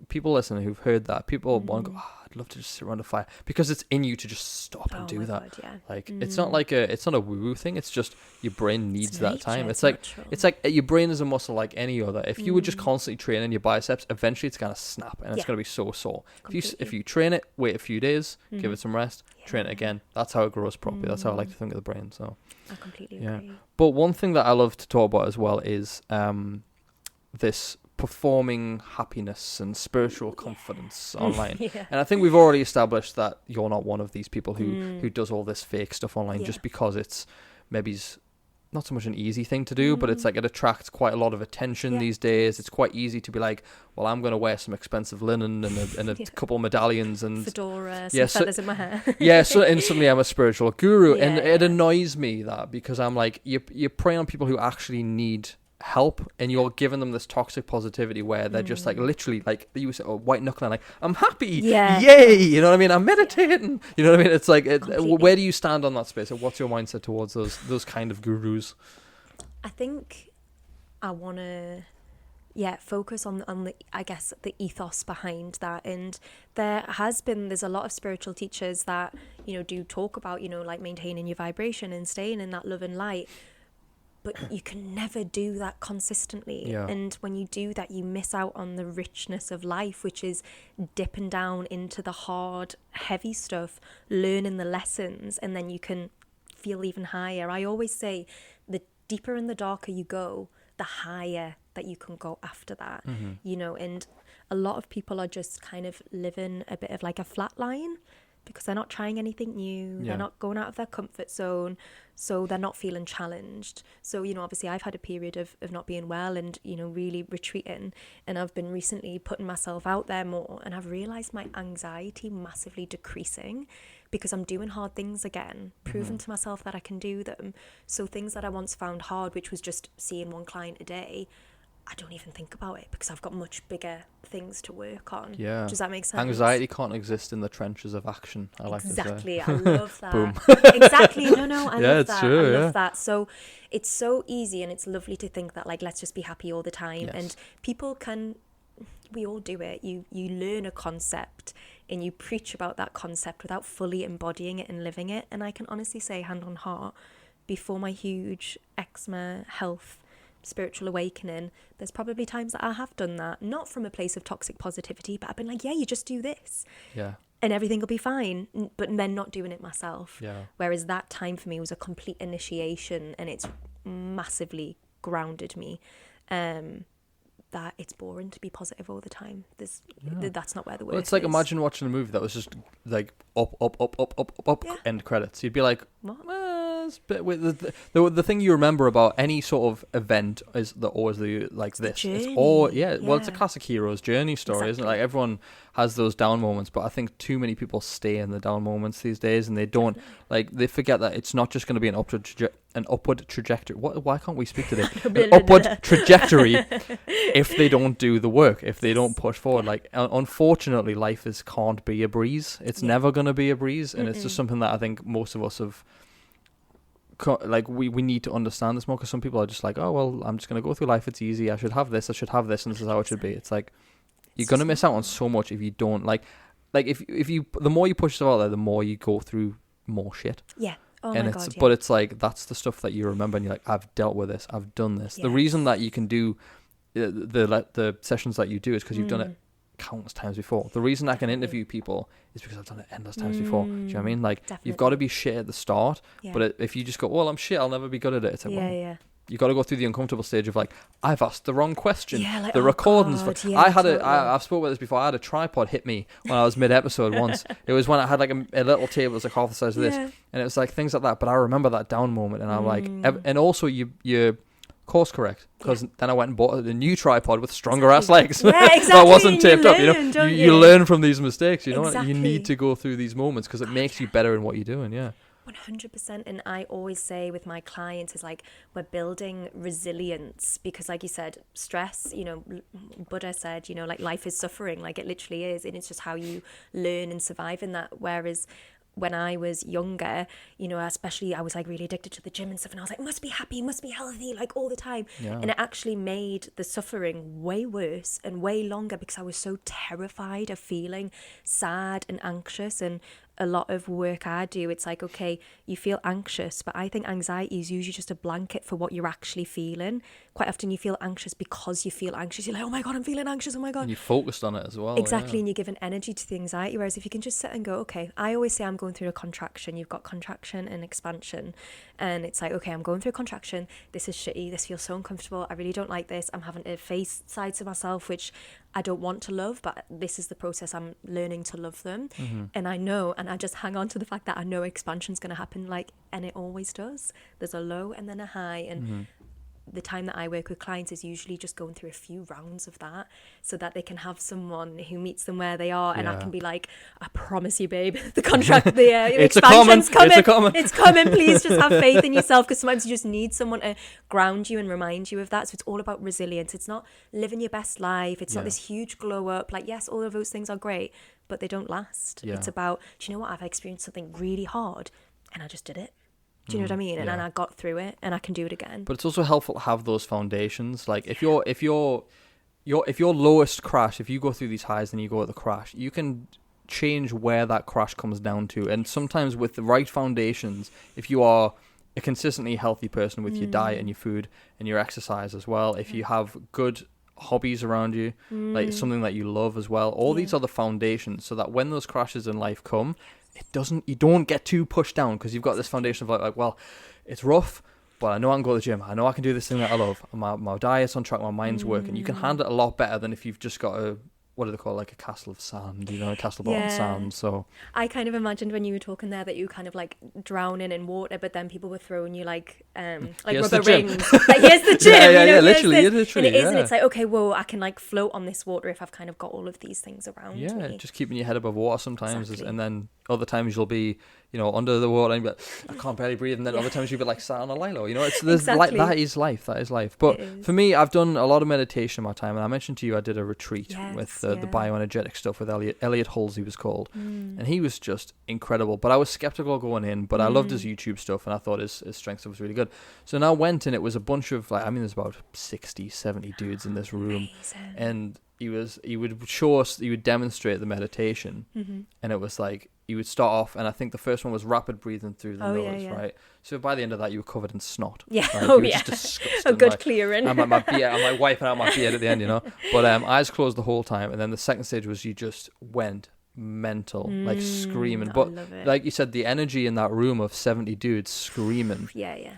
people listening who've heard that, people want to go, I'd love to just sit around a fire, because it's in you to just stop and do that. God, yeah. Like it's not a woo-woo thing. It's just your brain needs that time. It's like natural. it's like your brain is a muscle like any other. If you were just constantly training your biceps, eventually it's gonna snap and it's gonna be so sore. If you train it, wait a few days, give it some rest, train it again. That's how it grows properly. That's how I like to think of the brain. So I completely agree. But one thing that I love to talk about as well is this performing happiness and spiritual confidence online. And I think we've already established that you're not one of these people who does all this fake stuff online just because it's maybe not so much an easy thing to do, but it's like it attracts quite a lot of attention these days. It's quite easy to be like, well, I'm going to wear some expensive linen and a couple medallions and fedora, some feathers in my hair. And suddenly I'm a spiritual guru. And it annoys me that, because I'm like, you're preying on people who actually need help, and you're giving them this toxic positivity where they're just like literally like you say, white knuckling, like I'm happy, yay, you know what I mean, I'm meditating, you know what I mean. It's like where do you stand on that space, or what's your mindset towards those kind of gurus? I think I want to focus on the, I guess, the ethos behind that. And there's a lot of spiritual teachers that, you know, do talk about, you know, like maintaining your vibration and staying in that love and light. But you can never do that consistently. And when you do that, you miss out on the richness of life, which is dipping down into the hard, heavy stuff, learning the lessons, and then you can feel even higher. I always say the deeper and the darker you go, the higher that you can go after that, you know. And a lot of people are just kind of living a bit of like a flat line, because they're not trying anything new, they're not going out of their comfort zone, so they're not feeling challenged. So, you know, obviously I've had a period of not being well and, you know, really retreating, and I've been recently putting myself out there more, and I've realised my anxiety massively decreasing because I'm doing hard things again, proving to myself that I can do them. So things that I once found hard, which was just seeing one client a day, I don't even think about it because I've got much bigger things to work on. Yeah. Does that make sense? Anxiety can't exist in the trenches of action, I like exactly. to say. I love that. Boom. Exactly. No, I love it's that. true, I love that. So it's so easy, and it's lovely to think that, like, let's just be happy all the time. Yes. And people we all do it. You learn a concept and you preach about that concept without fully embodying it and living it. And I can honestly say, hand on heart, before my huge eczema, health, spiritual awakening, there's probably times that I have done that, not from a place of toxic positivity, but I've been like, you just do this and everything will be fine, but then not doing it myself. Whereas that time for me was a complete initiation, and it's massively grounded me, that it's boring to be positive all the time. That's not where the work is. It's like, imagine watching a movie that was just like up, end credits. You'd be like, what? The thing you remember about any sort of event is always this. Journey. It's all well, it's a classic hero's journey story, isn't it? Like, everyone has those down moments, but I think too many people stay in the down moments these days, and they don't they forget that it's not just going to be an upward trajectory. Why can't we speak today? An upward trajectory if they don't do the work, if they don't push forward. Like, unfortunately, life can't be a breeze. It's never going to be a breeze, and it's just something that I think most of us have. Like, we need to understand this more, because some people are just like, oh well, I'm just gonna go through life, it's easy, I should have this, and this is how it should be. It's like, you're gonna miss out on so much if you don't like if you the more you push yourself out there, the more you go through more shit. But it's like, that's the stuff that you remember, and you're like, I've dealt with this, I've done this. The reason that you can do the sessions that you do is because you've done it countless times before. The reason I can interview people is because I've done it endless times before. Do you know what I mean? Like, you've got to be shit at the start, but if you just go, well, I'm shit, I'll never be good at it. It's like, you got to go through the uncomfortable stage of like, I've asked the wrong question. Yeah, like, the recordings. I've spoken about this before. I had a tripod hit me when I was mid-episode once. It was when I had like a little table, it was like half the size of this, and it was like things like that. But I remember that down moment, and I'm like, and also you course correct, because then I went and bought a new tripod with stronger ass legs. That wasn't taped up. You learn from these mistakes. You know, you need to go through these moments because it makes you better in what you're doing. 100%. And I always say with my clients is like, we're building resilience, because like you said, stress, you know, Buddha said, you know, like life is suffering, like it literally is, and it's just how you learn and survive in that. Whereas when I was younger, you know, especially I was like really addicted to the gym and stuff, and I was like, must be happy, must be healthy, like all the time. And it actually made the suffering way worse and way longer, because I was so terrified of feeling sad and anxious. And a lot of work I do, it's like, okay, you feel anxious, but I think anxiety is usually just a blanket for what you're actually feeling. Quite often you feel anxious because you feel anxious. You're like, oh my God, I'm feeling anxious, oh my God. And you focused on it as well. Exactly, and you're giving energy to the anxiety. Whereas if you can just sit and go, okay, I always say I'm going through a contraction. You've got contraction and expansion. And it's like, okay, I'm going through a contraction. This is shitty. This feels so uncomfortable. I really don't like this. I'm having to face sides of myself which I don't want to love, but this is the process. I'm learning to love them. And I know, and I just hang on to the fact that I know expansion's going to happen, like, and it always does. There's a low and then a high, and the time that I work with clients is usually just going through a few rounds of that, so that they can have someone who meets them where they are, and I can be like, I promise you, babe, the contract, the expansion's coming. It's coming. Please just have faith in yourself, because sometimes you just need someone to ground you and remind you of that. So it's all about resilience. It's not living your best life. It's not this huge glow up. Like, yes, all of those things are great, but they don't last. It's about, do you know what? I've experienced something really hard, and I just did it. Do you know what I mean? And I got through it, and I can do it again. But it's also helpful to have those foundations. Like, if your lowest crash, if you go through these highs and you go at the crash, you can change where that crash comes down to. And sometimes with the right foundations, if you are a consistently healthy person with your diet and your food and your exercise as well, if you have good hobbies around you, like something that you love as well, all these are the foundations, so that when those crashes in life come, you don't get too pushed down, because you've got this foundation of like, well, it's rough, but I know I can go to the gym, I know I can do this thing that I love, my diet's on track, my mind's working. You can handle it a lot better than if you've just got a, what do they call, like a castle of sand, you know, a castle built on sand. So I kind of imagined when you were talking there that you kind of like drowning in water, but then people were throwing you like rubber rings. Like, here's the gym. Literally, and it is, and it's like, okay, well, I can like float on this water if I've kind of got all of these things around me. Just keeping your head above water sometimes, and then other times you'll be, you know, under the water and you'll be like, I can't barely breathe, and then other times you'll be like sat on a lilo, you know. It's like, that is life. But for me, I've done a lot of meditation in my time, and I mentioned to you I did a retreat with the bioenergetic stuff with Elliot Hulsey was called, and he was just incredible. But I was skeptical going in, but I loved his YouTube stuff, and I thought his strength stuff was really good. So then I went, and it was a bunch of like, I mean, there's about 60, 70 dudes in this room. Amazing. And he would show us, he would demonstrate the meditation, and it was like, you would start off, and I think the first one was rapid breathing through the nose, right? So by the end of that, you were covered in snot. Just disgusting. A good clearing. I'm like wiping out my beard at the end, you know. But eyes closed the whole time, and then the second stage was you just went mental, like screaming. But like you said, the energy in that room of 70 dudes screaming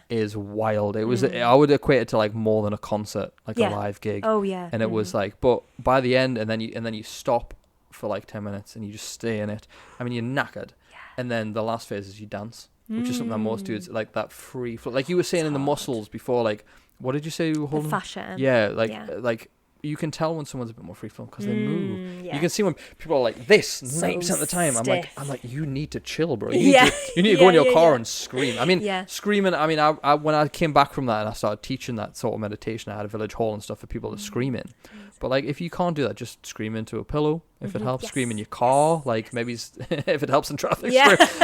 is wild. It was, I would equate it to like more than a concert, like a live gig. And it was like, but by the end, and then you stop for like 10 minutes and you just stay in it. I mean, you're knackered. And then the last phase is you dance, which is something that most dudes like, that free flow. Like you were saying in the muscles before, like, what did you say you were holding? The fascia. Like you can tell when someone's a bit more free flow because they move. You can see when people are like this 90% of the time. I'm like, you need to chill, bro. You need to go in your car and scream. I mean, screaming. I mean, I when I came back from that and I started teaching that sort of meditation, I had a village hall and stuff for people to scream in. But like, if you can't do that, just scream into a pillow. If it helps, scream in your car. Like maybe if it helps in traffic.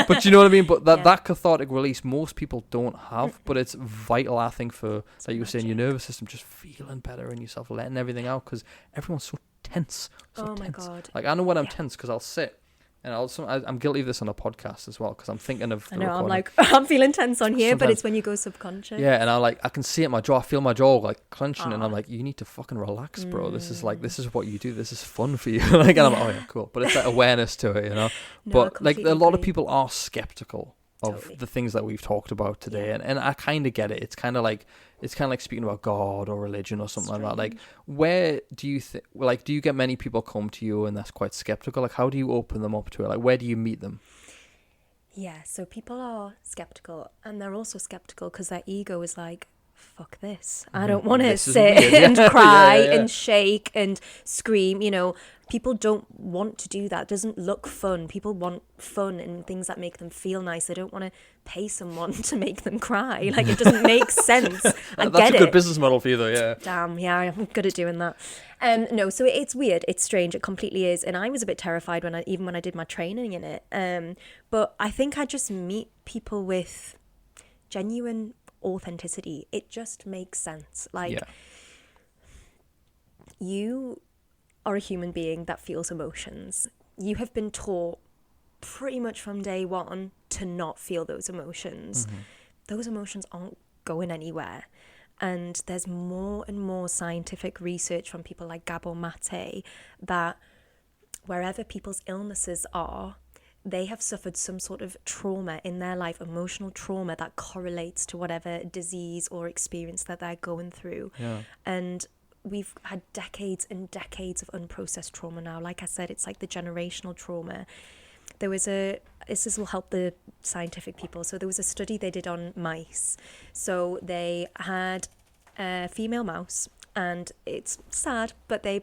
But you know what I mean. But that cathartic release, most people don't have. But it's vital, I think, for like you were saying, your nervous system just feeling better in yourself, letting everything out, because everyone's so tense. My God. Like I know when I'm tense because I'll sit And also, I'm guilty of this on a podcast as well, because I'm thinking of the I know, I'm recording. like, I'm feeling tense on here, but Sometimes- it's when you go subconscious. Yeah, and I can see it in my jaw. I feel my jaw like clenching, and I'm like, you need to fucking relax, bro. This is what you do. This is fun for you. Like, and I'm like, oh yeah, cool. But it's that awareness to it, you know. No, But I like, a completely lot of agree. people are skeptical of Totally. the things that we've talked about today, Yeah. and I kind of get it. It's kind of like speaking about God or religion or something like that. Like, where do you think? Like, do you get many people come to you and that's quite skeptical? Like, how do you open them up to it? Like, where do you meet them? Yeah, so people are skeptical, and they're also skeptical because their ego is like, fuck this. I don't want to This is sit weird. and Yeah, cry yeah. and shake and scream. You know, people don't want to do that. It doesn't look fun. People want fun and things that make them feel nice. They don't want to pay someone to make them cry. Like, it doesn't make sense. I That's get a good it. business model for you, though. Yeah. Damn, yeah, I'm good at doing that. No, so it's weird. It's strange. It completely is. And I was a bit terrified when I did my training in it. But I think I just meet people with genuine authenticity. It just makes sense. Like, Yeah. you are a human being that feels emotions. You have been taught pretty much from day one to not feel those emotions. Those emotions aren't going anywhere. And there's more and more scientific research from people like Gabor Mate that wherever people's illnesses are, they have suffered some sort of trauma in their life, emotional trauma that correlates to whatever disease or experience that they're going through. Yeah. And we've had decades and decades of unprocessed trauma now. Like I said, it's like the generational trauma. There was this will help the scientific people. So there was a study they did on mice. So they had a female mouse, and it's sad, but they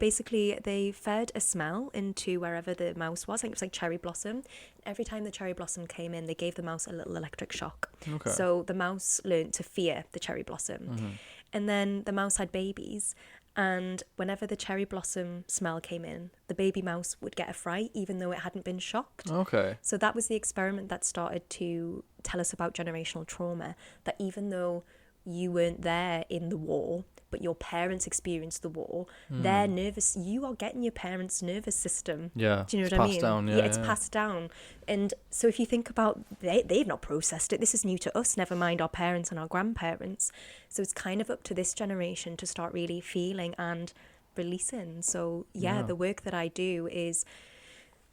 fed a smell into wherever the mouse was. I think it was like cherry blossom. Every time the cherry blossom came in, they gave the mouse a little electric shock. Okay. So the mouse learned to fear the cherry blossom. And then the mouse had babies. And whenever the cherry blossom smell came in, the baby mouse would get a fright, even though it hadn't been shocked. Okay. So that was the experiment that started to tell us about generational trauma, that even though you weren't there in the war, but your parents experienced the war, they're nervous. You are getting your parents' nervous system. Yeah. Do you know It's what I passed mean? down, yeah, It's yeah. passed down. And so if you think about, they've not processed it. This is new to us, never mind our parents and our grandparents. So it's kind of up to this generation to start really feeling and releasing. So yeah, the work that I do is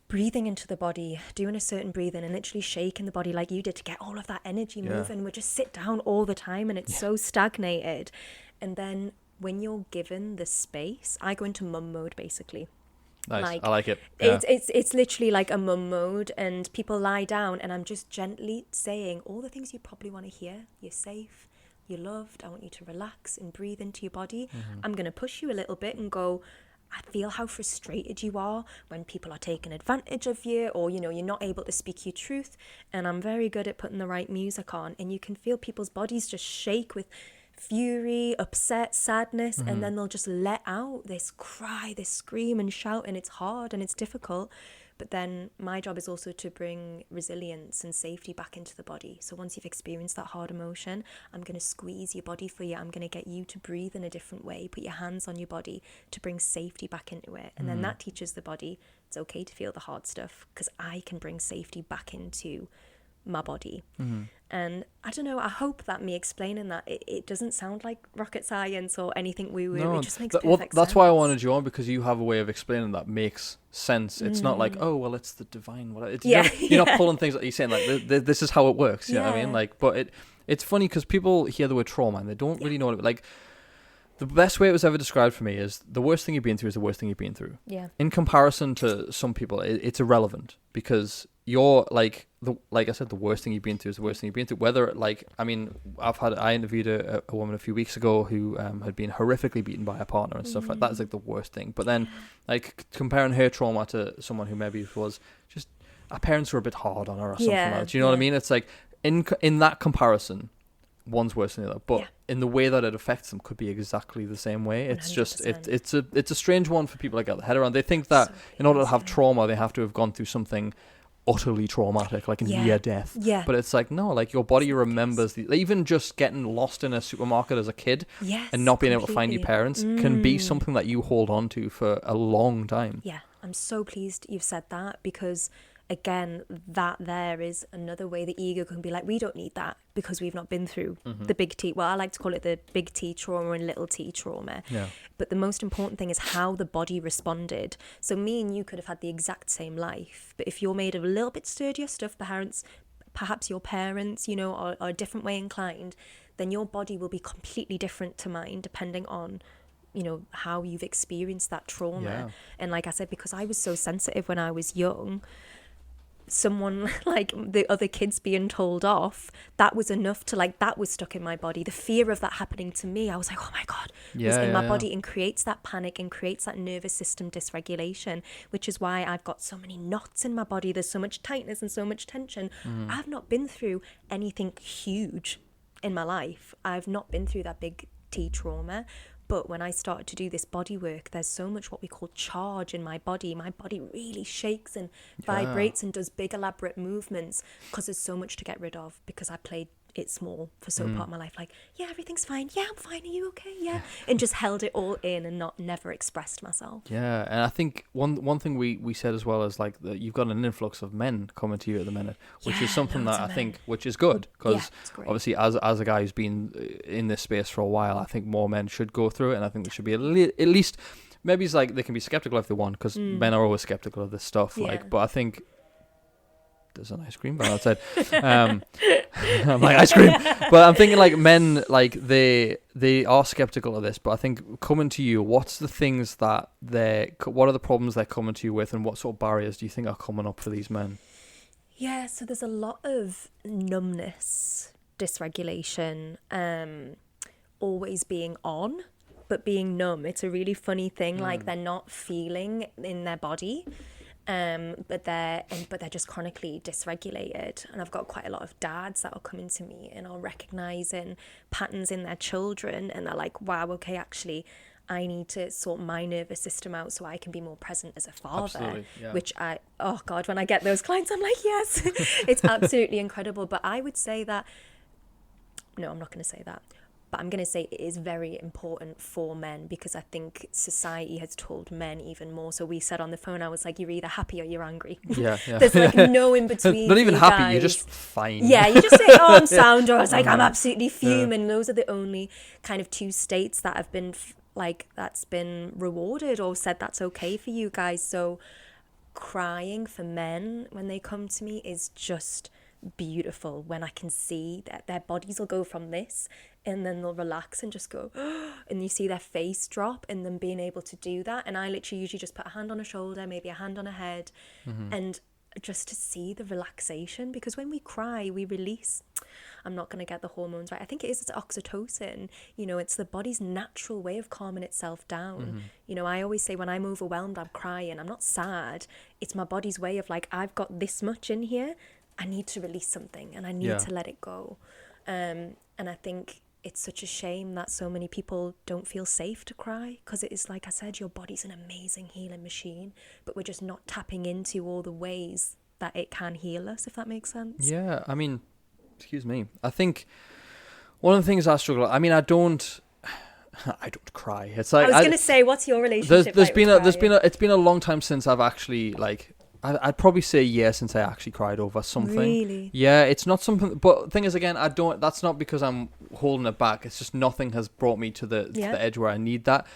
breathing into the body, doing a certain breathing and literally shaking the body like you did to get all of that energy moving. We just sit down all the time and it's so stagnated. And then when you're given the space, I go into mum mode basically. Nice. I like it. Yeah. It's literally like a mum mode, and people lie down and I'm just gently saying all the things you probably want to hear. You're safe, you're loved, I want you to relax and breathe into your body. I'm going to push you a little bit and go, I feel how frustrated you are when people are taking advantage of you, or, you know, you're not able to speak your truth. And I'm very good at putting the right music on, and you can feel people's bodies just shake with fury, upset, sadness, and then they'll just let out this cry, this scream and shout, and it's hard and it's difficult. But then my job is also to bring resilience and safety back into the body. So once you've experienced that hard emotion, I'm going to squeeze your body for you. I'm going to get you to breathe in a different way, put your hands on your body to bring safety back into it. And then that teaches the body it's okay to feel the hard stuff, because I can bring safety back into my body. And I don't know, I hope that me explaining that, it doesn't sound like rocket science or anything woo-woo. No, It just makes perfect sense. that's why I wanted you on, because you have a way of explaining that makes sense. It's not like, oh, well, it's the divine. You're not pulling things that you're saying, like, this is how it works. You know what I mean? Like, but it's funny because people hear the word trauma and they don't really know what it, like, the best way it was ever described for me is the worst thing you've been through is the worst thing you've been through. Yeah. In comparison to some people, it's irrelevant, because you're like I said, the worst thing you've been through is the worst thing you've been through. Whether, like, I mean, I interviewed a woman a few weeks ago who had been horrifically beaten by her partner and stuff like that. Is like the worst thing. But then, like, comparing her trauma to someone who maybe was just, our parents were a bit hard on her or something like that. Do you know what I mean? It's like in that comparison, one's worse than the other, but in the way that it affects them could be exactly the same way. It's 100%. just it's a strange one for people to get their head around. They think that in order to have trauma, they have to have gone through something utterly traumatic, like near death. Yeah. But it's like, no, like, your body remembers even just getting lost in a supermarket as a kid and not being able to find your parents can be something that you hold on to for a long time. Yeah, I'm so pleased you've said that, because again, that there is another way the ego can be like, we don't need that because we've not been through the big T. Well, I like to call it the big T trauma and little T trauma. Yeah. But the most important thing is how the body responded. So me and you could have had the exact same life, but if you're made of a little bit sturdier stuff, perhaps your parents, you know, are a different way inclined, then your body will be completely different to mine, depending on, you know, how you've experienced that trauma. Yeah. And like I said, because I was so sensitive when I was young, someone like the other kids being told off, that was enough to, like, that was stuck in my body. The fear of that happening to me, I was like, oh my God, was in my body, and creates that panic and creates that nervous system dysregulation, which is why I've got so many knots in my body. There's so much tightness and so much tension. I've not been through anything huge in my life. I've not been through that big T trauma. But when I started to do this body work, there's so much what we call charge in my body. My body really shakes and vibrates and does big elaborate movements because there's so much to get rid of, because I played it small for so part of my life. Like, yeah, everything's fine. Yeah, I'm fine. Are you okay? Yeah. And just held it all in and never expressed myself. Yeah, and I think one thing we said as well is like that you've got an influx of men coming to you at the minute, which is something that I think, which is good, because obviously as a guy who's been in this space for a while, I think more men should go through it, and I think they should be at least, maybe it's like they can be skeptical if they want, because men are always skeptical of this stuff, like, but I think there's an ice cream van outside. I'm like, ice cream. But I'm thinking like men, like they are skeptical of this, but I think coming to you, what's the things that what are the problems they're coming to you with, and what sort of barriers do you think are coming up for these men? Yeah, so there's a lot of numbness, dysregulation, always being on, but being numb. It's a really funny thing. Like, they're not feeling in their body. But they're just chronically dysregulated. And I've got quite a lot of dads that are coming to me and are recognizing patterns in their children, and they're like, wow, okay, actually I need to sort my nervous system out so I can be more present as a father. Absolutely, yeah. Which oh God, when I get those clients, I'm like, yes. It's absolutely incredible. But I would say that, no, I'm not going to say that. But I'm going to say it is very important for men, because I think society has told men even more. So we said on the phone, I was like, you're either happy or you're angry. Yeah. There's like no in between. Not even happy, guys. You're just fine. Yeah, you just say, oh, I'm sound, or I was like, I'm absolutely fuming. Those are the only kind of two states that have been that's been rewarded or said that's okay for you guys. So crying for men when they come to me is just beautiful, when I can see that their bodies will go from this and then they'll relax and just go and you see their face drop, and them being able to do that. And I literally usually just put a hand on a shoulder, maybe a hand on a head, and just to see the relaxation, because when we cry we release, I'm not going to get the hormones right, I think it's oxytocin, you know, it's the body's natural way of calming itself down. You know, I always say when I'm overwhelmed, I'm crying, I'm not sad, it's my body's way of like, I've got this much in here, I need to release something and I need to let it go. And I think it's such a shame that so many people don't feel safe to cry, because it is, like I said, your body's an amazing healing machine, but we're just not tapping into all the ways that it can heal us, if that makes sense. Yeah, I mean, excuse me. I think one of the things I struggle, I mean, I don't cry. It's like, I was going to say, what's your relationship it's been a long time since I've actually, like, I'd probably say a year since I actually cried over something. Really? Yeah, it's not something, but the thing is, again, that's not because I'm holding it back. It's just nothing has brought me to the edge where I need that.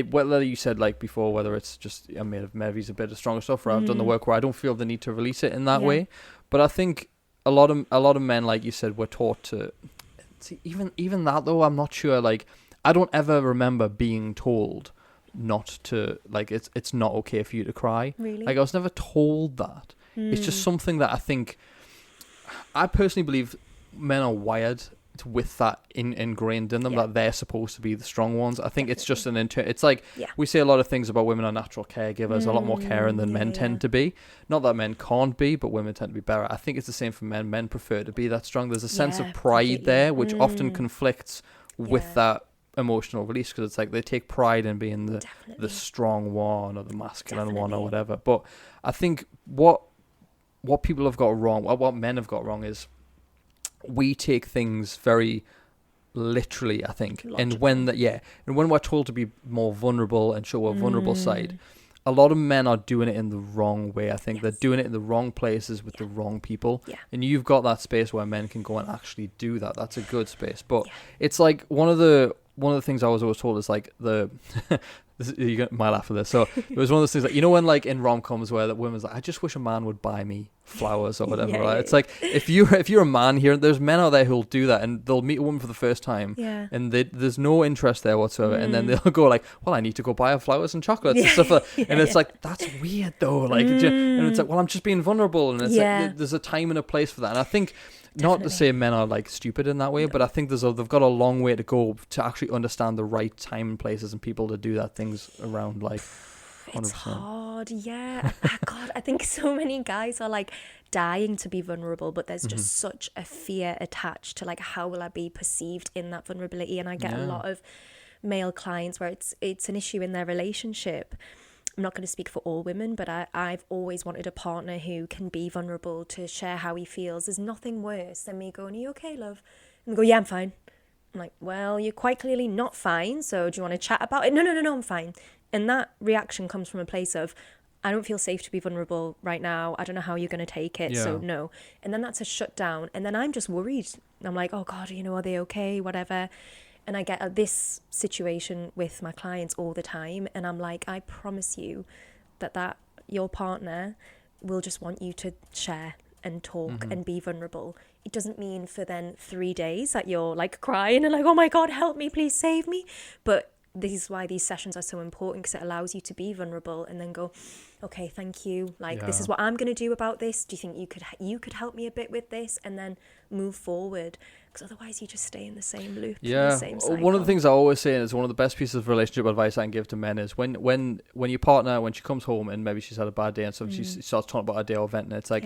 Whether you said, like before, whether it's just I may have maybe a bit of stronger stuff, or I've done the work where I don't feel the need to release it in that way. But I think a lot of men, like you said, were taught to see, even that though, I'm not sure, like, I don't ever remember being told not to, like, it's not okay for you to cry. Really? Like, I was never told that. It's just something that I personally believe men are wired with that ingrained in them, that they're supposed to be the strong ones. I think it's just it's like we say a lot of things about women are natural caregivers, a lot more caring than men tend to be. Not that men can't be, but women tend to be better. I think it's the same for men. Men prefer to be that strong. There's a sense of pride there, which often conflicts with that emotional release, because it's like they take pride in being the strong one or the masculine one or whatever. But I think what people have got wrong, what men have got wrong, is we take things very literally, I think. Logical. And when we're told to be more vulnerable and show a vulnerable side, a lot of men are doing it in the wrong way. I think Yes. they're doing it in the wrong places with the wrong people. Yeah. And you've got that space where men can go and actually do that. That's a good space. But Yeah. it's like one of the things I was always told is like you might laugh at this. So it was one of those things like, you know, when like in rom-coms where the women's like, I just wish a man would buy me flowers or whatever, Yeah, right? yeah, It's like if you're a man here, there's men out there who'll do that, and they'll meet a woman for the first time, Yeah. and there's no interest there whatsoever, and then they'll go like, well, I need to go buy her flowers and chocolates and stuff like that. And it's like, that's weird though, like, and it's like, well, I'm just being vulnerable, and it's like there's a time and a place for that. And I think not to say men are like stupid in that way, but I think they've got a long way to go to actually understand the right time and places and people to do that things around, like 100%. It's hard, yeah. God, I think so many guys are like dying to be vulnerable, but there's just such a fear attached to like, how will I be perceived in that vulnerability? And I get a lot of male clients where it's an issue in their relationship. I'm not going to speak for all women, but I've always wanted a partner who can be vulnerable, to share how he feels. There's nothing worse than me going, are you okay, love? And go, yeah, I'm fine. I'm like, well, you're quite clearly not fine, so do you want to chat about it? No, I'm fine. And that reaction comes from a place of, I don't feel safe to be vulnerable right now. I don't know how you're going to take it, so no. And then that's a shutdown. And then I'm just worried. I'm like, oh God, you know, are they okay? Whatever. And I get this situation with my clients all the time. And I'm like, I promise you that your partner will just want you to share and talk and be vulnerable. It doesn't mean for then 3 days that you're like crying and like, oh my God, help me, please save me. But this is why these sessions are so important, because it allows you to be vulnerable and then go, okay, thank you. Like, this is what I'm going to do about this. Do you think you could help me a bit with this? And then move forward. Because otherwise you just stay in the same loop. Yeah. The same cycle. One of the things I always say is one of the best pieces of relationship advice I can give to men is when your partner, when she comes home and maybe she's had a bad day and stuff, she starts talking about her day or venting, it's like,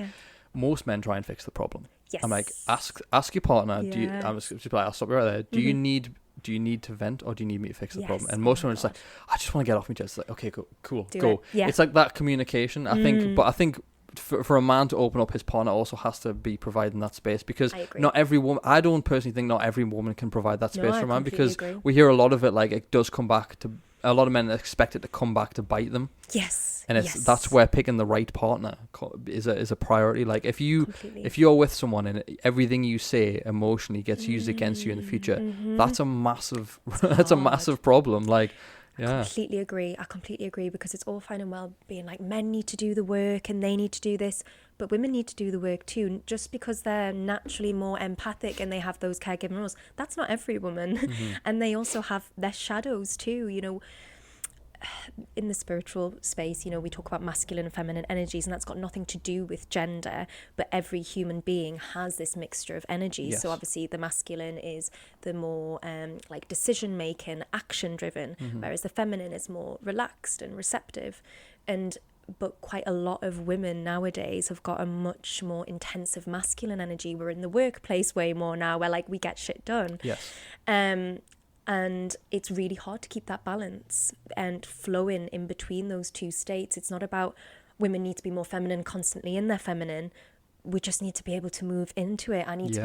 most men try and fix the problem. Yes. I'm like, ask your partner. Yeah. Do you? I'm just like, I'll stop you right there. Do you need to vent, or do you need me to fix the problem? And most women are just like, I just want to get off my chest. It's like, okay, cool, Do go. it. Yeah. It's like that communication. I think, but I think for a man to open up, his partner also has to be providing that space, because not every woman, I don't personally think not every woman can provide that space for a man, because we hear a lot of it, like it does come back to, a lot of men expect it to come back to bite them. Yes. And that's where picking the right partner is a priority. Like if you're with someone and everything you say emotionally gets used against you in the future, that's a massive massive problem. Like, yeah. I completely agree, because it's all fine and well being like, men need to do the work and they need to do this, but women need to do the work too. Just because they're naturally more empathic and they have those caregiving roles, that's not every woman. And they also have their shadows too, you know. In the spiritual space, you know, we talk about masculine and feminine energies, and that's got nothing to do with gender, but every human being has this mixture of energies. Yes. So obviously the masculine is the more like decision making, action driven, whereas the feminine is more relaxed and receptive. But quite a lot of women nowadays have got a much more intensive masculine energy. We're in the workplace way more now, where like we get shit done. Yes. And it's really hard to keep that balance and flowing in between those two states. It's not about women need to be more feminine constantly in their feminine. We just need to be able to move into it. I need to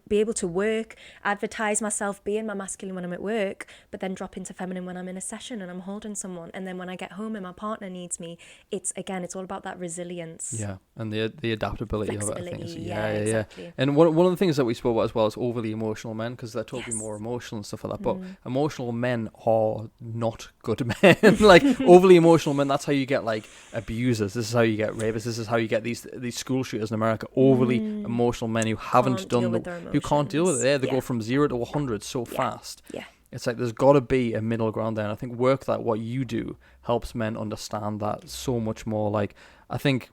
be able to work, advertise myself being my masculine when I'm at work, but then drop into feminine when I'm in a session and I'm holding someone. And then when I get home and my partner needs me, it's all about that resilience. Yeah, and the adaptability of it, I think. Exactly. And one of the things that we spoke about as well is overly emotional men, because they're totally more emotional and stuff like that. But emotional men are not good men. Like overly emotional men, that's how you get like abusers. This is how you get rapists. This is how you get these school shooters in America. Overly emotional men who haven't who can't deal with it. They go from 0 to 100 so fast. Yeah. It's like there's got to be a middle ground there. And I think what you do helps men understand that so much more. Like I think,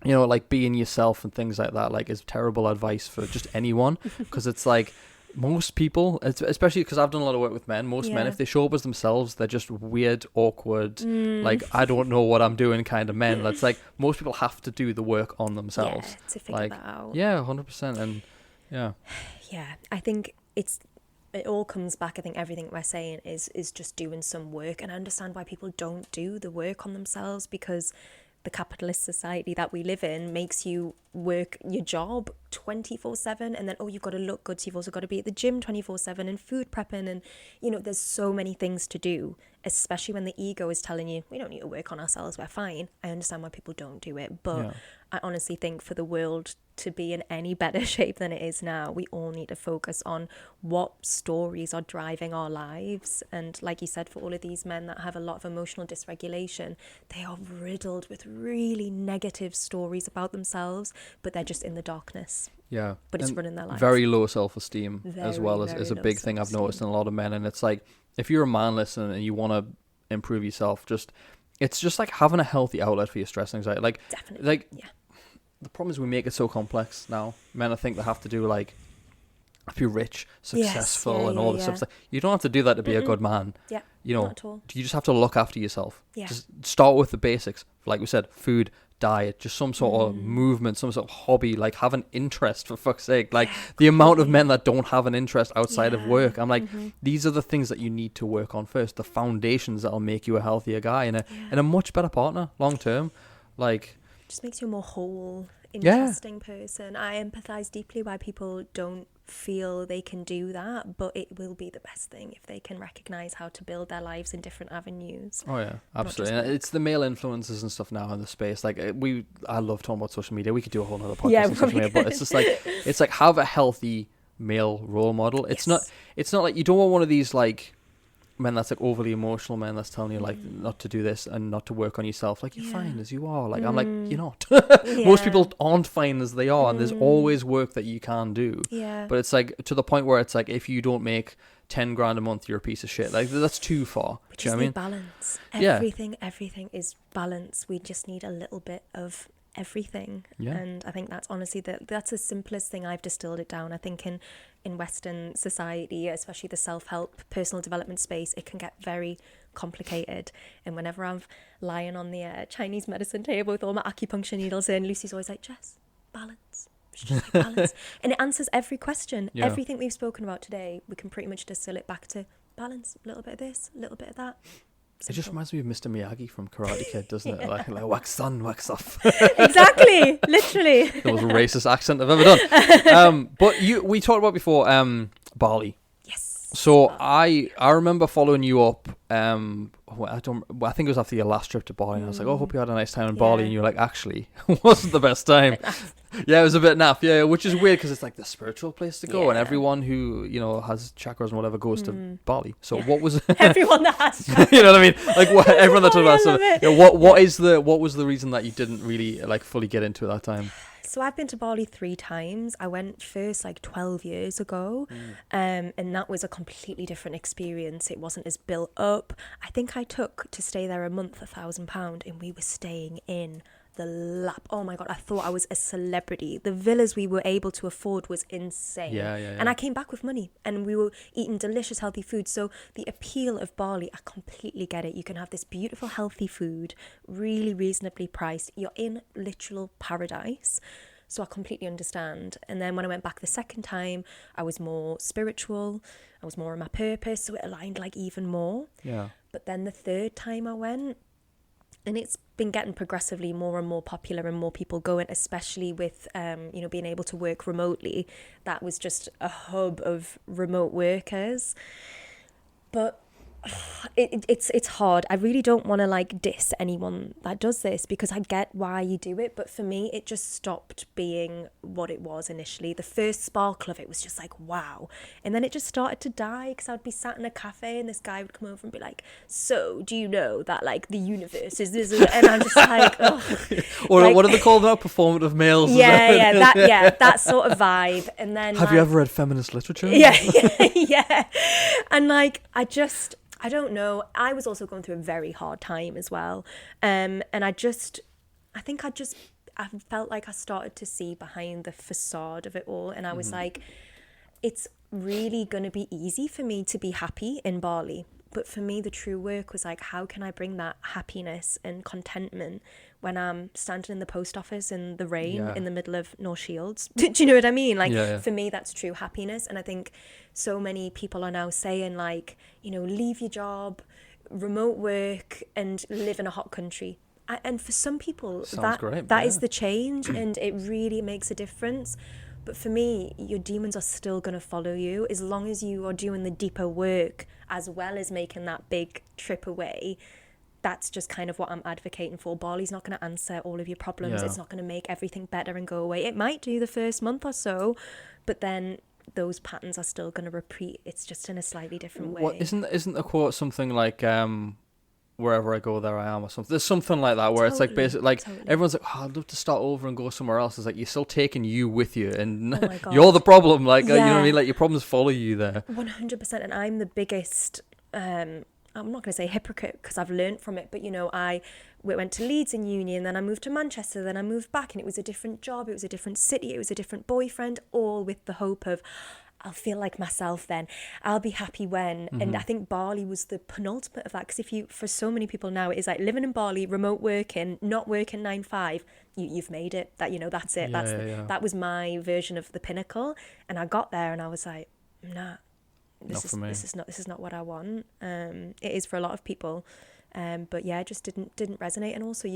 you know, like being yourself and things like that, like is terrible advice for just anyone, because it's like most people, especially because I've done a lot of work with men, men, if they show up as themselves, they're just weird, awkward, like I don't know what I'm doing kind of men. That's like most people have to do the work on themselves to figure that out. 100%. And I think it all comes back. I think everything we're saying is just doing some work, and I understand why people don't do the work on themselves, because the capitalist society that we live in makes you work your job 24/7, and then, oh, you've got to look good, so you've also got to be at the gym 24/7 and food prepping, and there's so many things to do, especially when the ego is telling you we don't need to work on ourselves, we're fine. I understand why people don't do it, but I honestly think for the world to be in any better shape than it is now, we all need to focus on what stories are driving our lives. And like you said, for all of these men that have a lot of emotional dysregulation, they are riddled with really negative stories about themselves, but they're just in the darkness. Yeah. But it's running their lives. Very low self-esteem as well very is a low big thing I've noticed in a lot of men. And it's like, if you're a man listening and you want to improve yourself, it's just like having a healthy outlet for your stress and anxiety. Like, definitely. Like, yeah. The problem is we make it so complex now. Men, I think they have to do like, have to be rich, successful, and all this stuff. You don't have to do that to be a good man. Yeah, not at all. You just have to look after yourself. Yeah. Just start with the basics. Like we said, food, diet, just some sort of movement, some sort of hobby, like have an interest, for fuck's sake. Like the amount of men that don't have an interest outside of work. I'm like, these are the things that you need to work on first. The foundations that'll make you a healthier guy and a much better partner long term. Like, just makes you a more whole, interesting person. I empathize deeply why people don't feel they can do that, but it will be the best thing if they can recognize how to build their lives in different avenues. Oh yeah, absolutely. And it's the male influences and stuff now in the space. Like I love talking about social media. We could do a whole other podcast on social media, but it's like have a healthy male role model. It's not like, you don't want one of these like men that's like overly emotional men that's telling you like not to do this and not to work on yourself. Like, you're fine as you are. Like, I'm like, you're not. Most people aren't fine as they are, and there's always work that you can do. But it's like to the point where it's like, if you don't make 10 grand a month, you're a piece of shit. Like, that's too far. We just need balance. Everything is balance. We just need a little bit of everything. And I think that's honestly that's the simplest thing. I've distilled it down. I think in Western society, especially the self-help personal development space, it can get very complicated. And whenever I'm lying on the Chinese medicine table with all my acupuncture needles in, Lucy's always like, Jess, balance. Just like balance. And it answers every question. Everything we've spoken about today, we can pretty much distill it back to balance. A little bit of this, a little bit of that. Simple. It just reminds me of Mr. Miyagi from Karate Kid, doesn't it? Like wax on, wax off. Exactly, literally. The most racist accent I've ever done. But we talked about before Bali. Yes. So I remember following you up. I think it was after your last trip to Bali, and I was like, "Oh, hope you had a nice time in Bali." And you're like, "Actually, it wasn't the best time." Yeah, it was a bit naff. Yeah, which is weird because it's like the spiritual place to go, and everyone who has chakras and whatever goes to Bali. So what was everyone that has chakras. You know what I mean? Like everyone that talks about stuff. What was the reason that you didn't really like fully get into it that time? So I've been to Bali 3 times. I went first like 12 years ago, and that was a completely different experience. It wasn't as built up. I think I took to stay there a month £1,000, and we were staying in the lap. Oh my God, I thought I was a celebrity. The villas we were able to afford was insane. Yeah. And I came back with money, and we were eating delicious, healthy food. So the appeal of Bali, I completely get it. You can have this beautiful, healthy food, really reasonably priced. You're in literal paradise. So I completely understand. And then when I went back the second time, I was more spiritual. I was more on my purpose. So it aligned like even more. Yeah. But then the third time I went, and it's been getting progressively more and more popular and more people going, especially with, being able to work remotely. That was just a hub of remote workers. But it's hard. I really don't want to like diss anyone that does this, because I get why you do it, but for me it just stopped being what it was initially. The first sparkle of it was just like wow, and then it just started to die, because I'd be sat in a cafe and this guy would come over and be like, so do you know that like the universe is this, and I'm just like, oh. Or like, what do they call that, performative males? That sort of vibe. And then have you ever read feminist literature? Yeah. And like I don't know. I was also going through a very hard time as well. And I felt like I started to see behind the facade of it all. And I was like, it's really going to be easy for me to be happy in Bali. But for me, the true work was like, how can I bring that happiness and contentment when I'm standing in the post office in the rain in the middle of North Shields? Do you know what I mean? Like, for me, that's true happiness. And I think so many people are now saying like, leave your job, remote work, and live in a hot country. And for some people, that is the change, and it really makes a difference. But for me, your demons are still going to follow you as long as you are doing the deeper work as well as making that big trip away. That's just kind of what I'm advocating for. Bali's not going to answer all of your problems. Yeah. It's not going to make everything better and go away. It might do the first month or so, but then those patterns are still going to repeat. It's just in a slightly different way. What isn't the quote something like wherever I go, there I am, or something? There's something like that where it's like basically like everyone's like, oh, I'd love to start over and go somewhere else. It's like you're still taking you with you, and Oh my God. you're the problem. Like you know what I mean? Like your problems follow you there. 100%. And I'm the biggest, I'm not going to say hypocrite because I've learned from it, but you know, we went to Leeds in uni, and then I moved to Manchester, then I moved back, and it was a different job, it was a different city, it was a different boyfriend, all with the hope of I'll feel like myself then, I'll be happy when. And I think Bali was the penultimate of that, because for so many people now, it is like living in Bali, remote working, not working 9-5, you've made it. That, you know, that's it. That was my version of the pinnacle. And I got there and I was like, nah, this is not what I want. It is for a lot of people, but yeah, it just didn't resonate. And also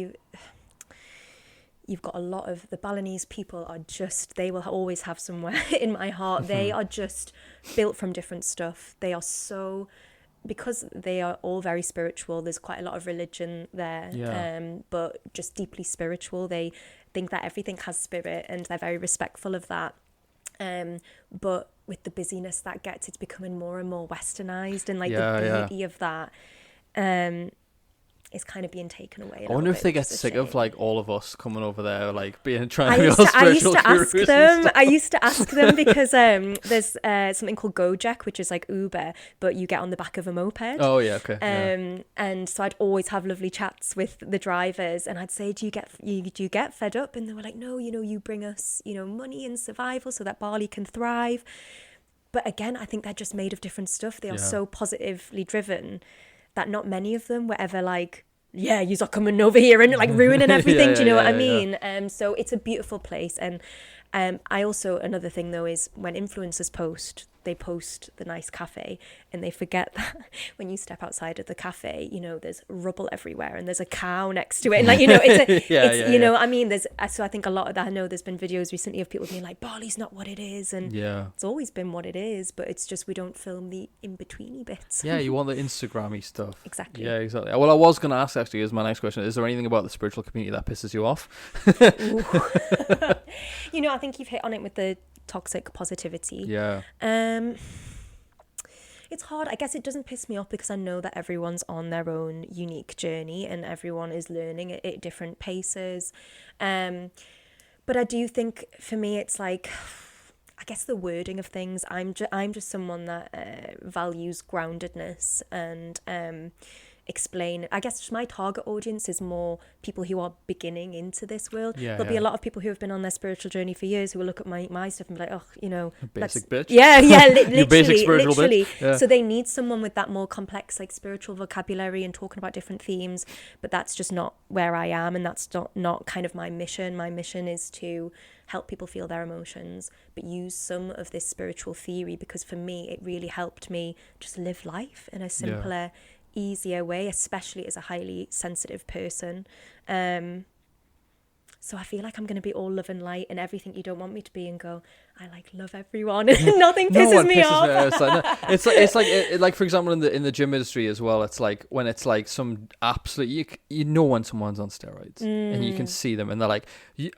you've got a lot of the Balinese people are just, they will always have somewhere in my heart. They are just built from different stuff. They are so, because they are all very spiritual, there's quite a lot of religion there, but just deeply spiritual. They think that everything has spirit, and they're very respectful of that. But with the busyness that gets, it's becoming more and more westernized, and like the beauty of that is kind of being taken away. I wonder if they get sick of like all of us coming over there, like trying to I be all spiritual gurus. I used to ask them because there's something called Gojek, which is like Uber, but you get on the back of a moped. Oh yeah, okay. And so I'd always have lovely chats with the drivers, and I'd say, do you get fed up? And they were like, no, you know, you bring us, you know, money and survival so that Bali can thrive. But again, I think they're just made of different stuff. They are so positively driven that not many of them were ever like, yeah, you're coming over here and like ruining everything. Do you know what I mean? So it's a beautiful place. And I also, another thing though, is when influencers post, they post the nice cafe, and they forget that when you step outside of the cafe, you know, there's rubble everywhere and there's a cow next to it, and like, you know, you know, I mean, so I think a lot of that, I know there's been videos recently of people being like, Bali's not what it is, and it's always been what it is, but it's just we don't film the in-betweeny bits. Yeah, you want the Instagrammy stuff. Exactly. Yeah, exactly. Well, I was going to ask actually, is my next question, is there anything about the spiritual community that pisses you off? You know, I think you've hit on it with the toxic positivity. It's hard. I guess it doesn't piss me off because I know that everyone's on their own unique journey and everyone is learning at different paces. But I do think for me it's like, I guess the wording of things, I'm just someone that values groundedness and explain. I guess just my target audience is more people who are beginning into this world. There'll be a lot of people who have been on their spiritual journey for years who will look at my stuff and be like, oh, you know, basic bitch. Literally. Yeah. So they need someone with that more complex, like spiritual vocabulary and talking about different themes. But that's just not where I am, and that's not kind of my mission. My mission is to help people feel their emotions, but use some of this spiritual theory, because for me, it really helped me just live life in a simpler, easier way, especially as a highly sensitive person. So I feel like I'm going to be all love and light and everything you don't want me to be, and go, I like love everyone and nothing pisses me off. It's like for example in the gym industry as well, it's like when it's like some absolute, you know when someone's on steroids and you can see them and they're like,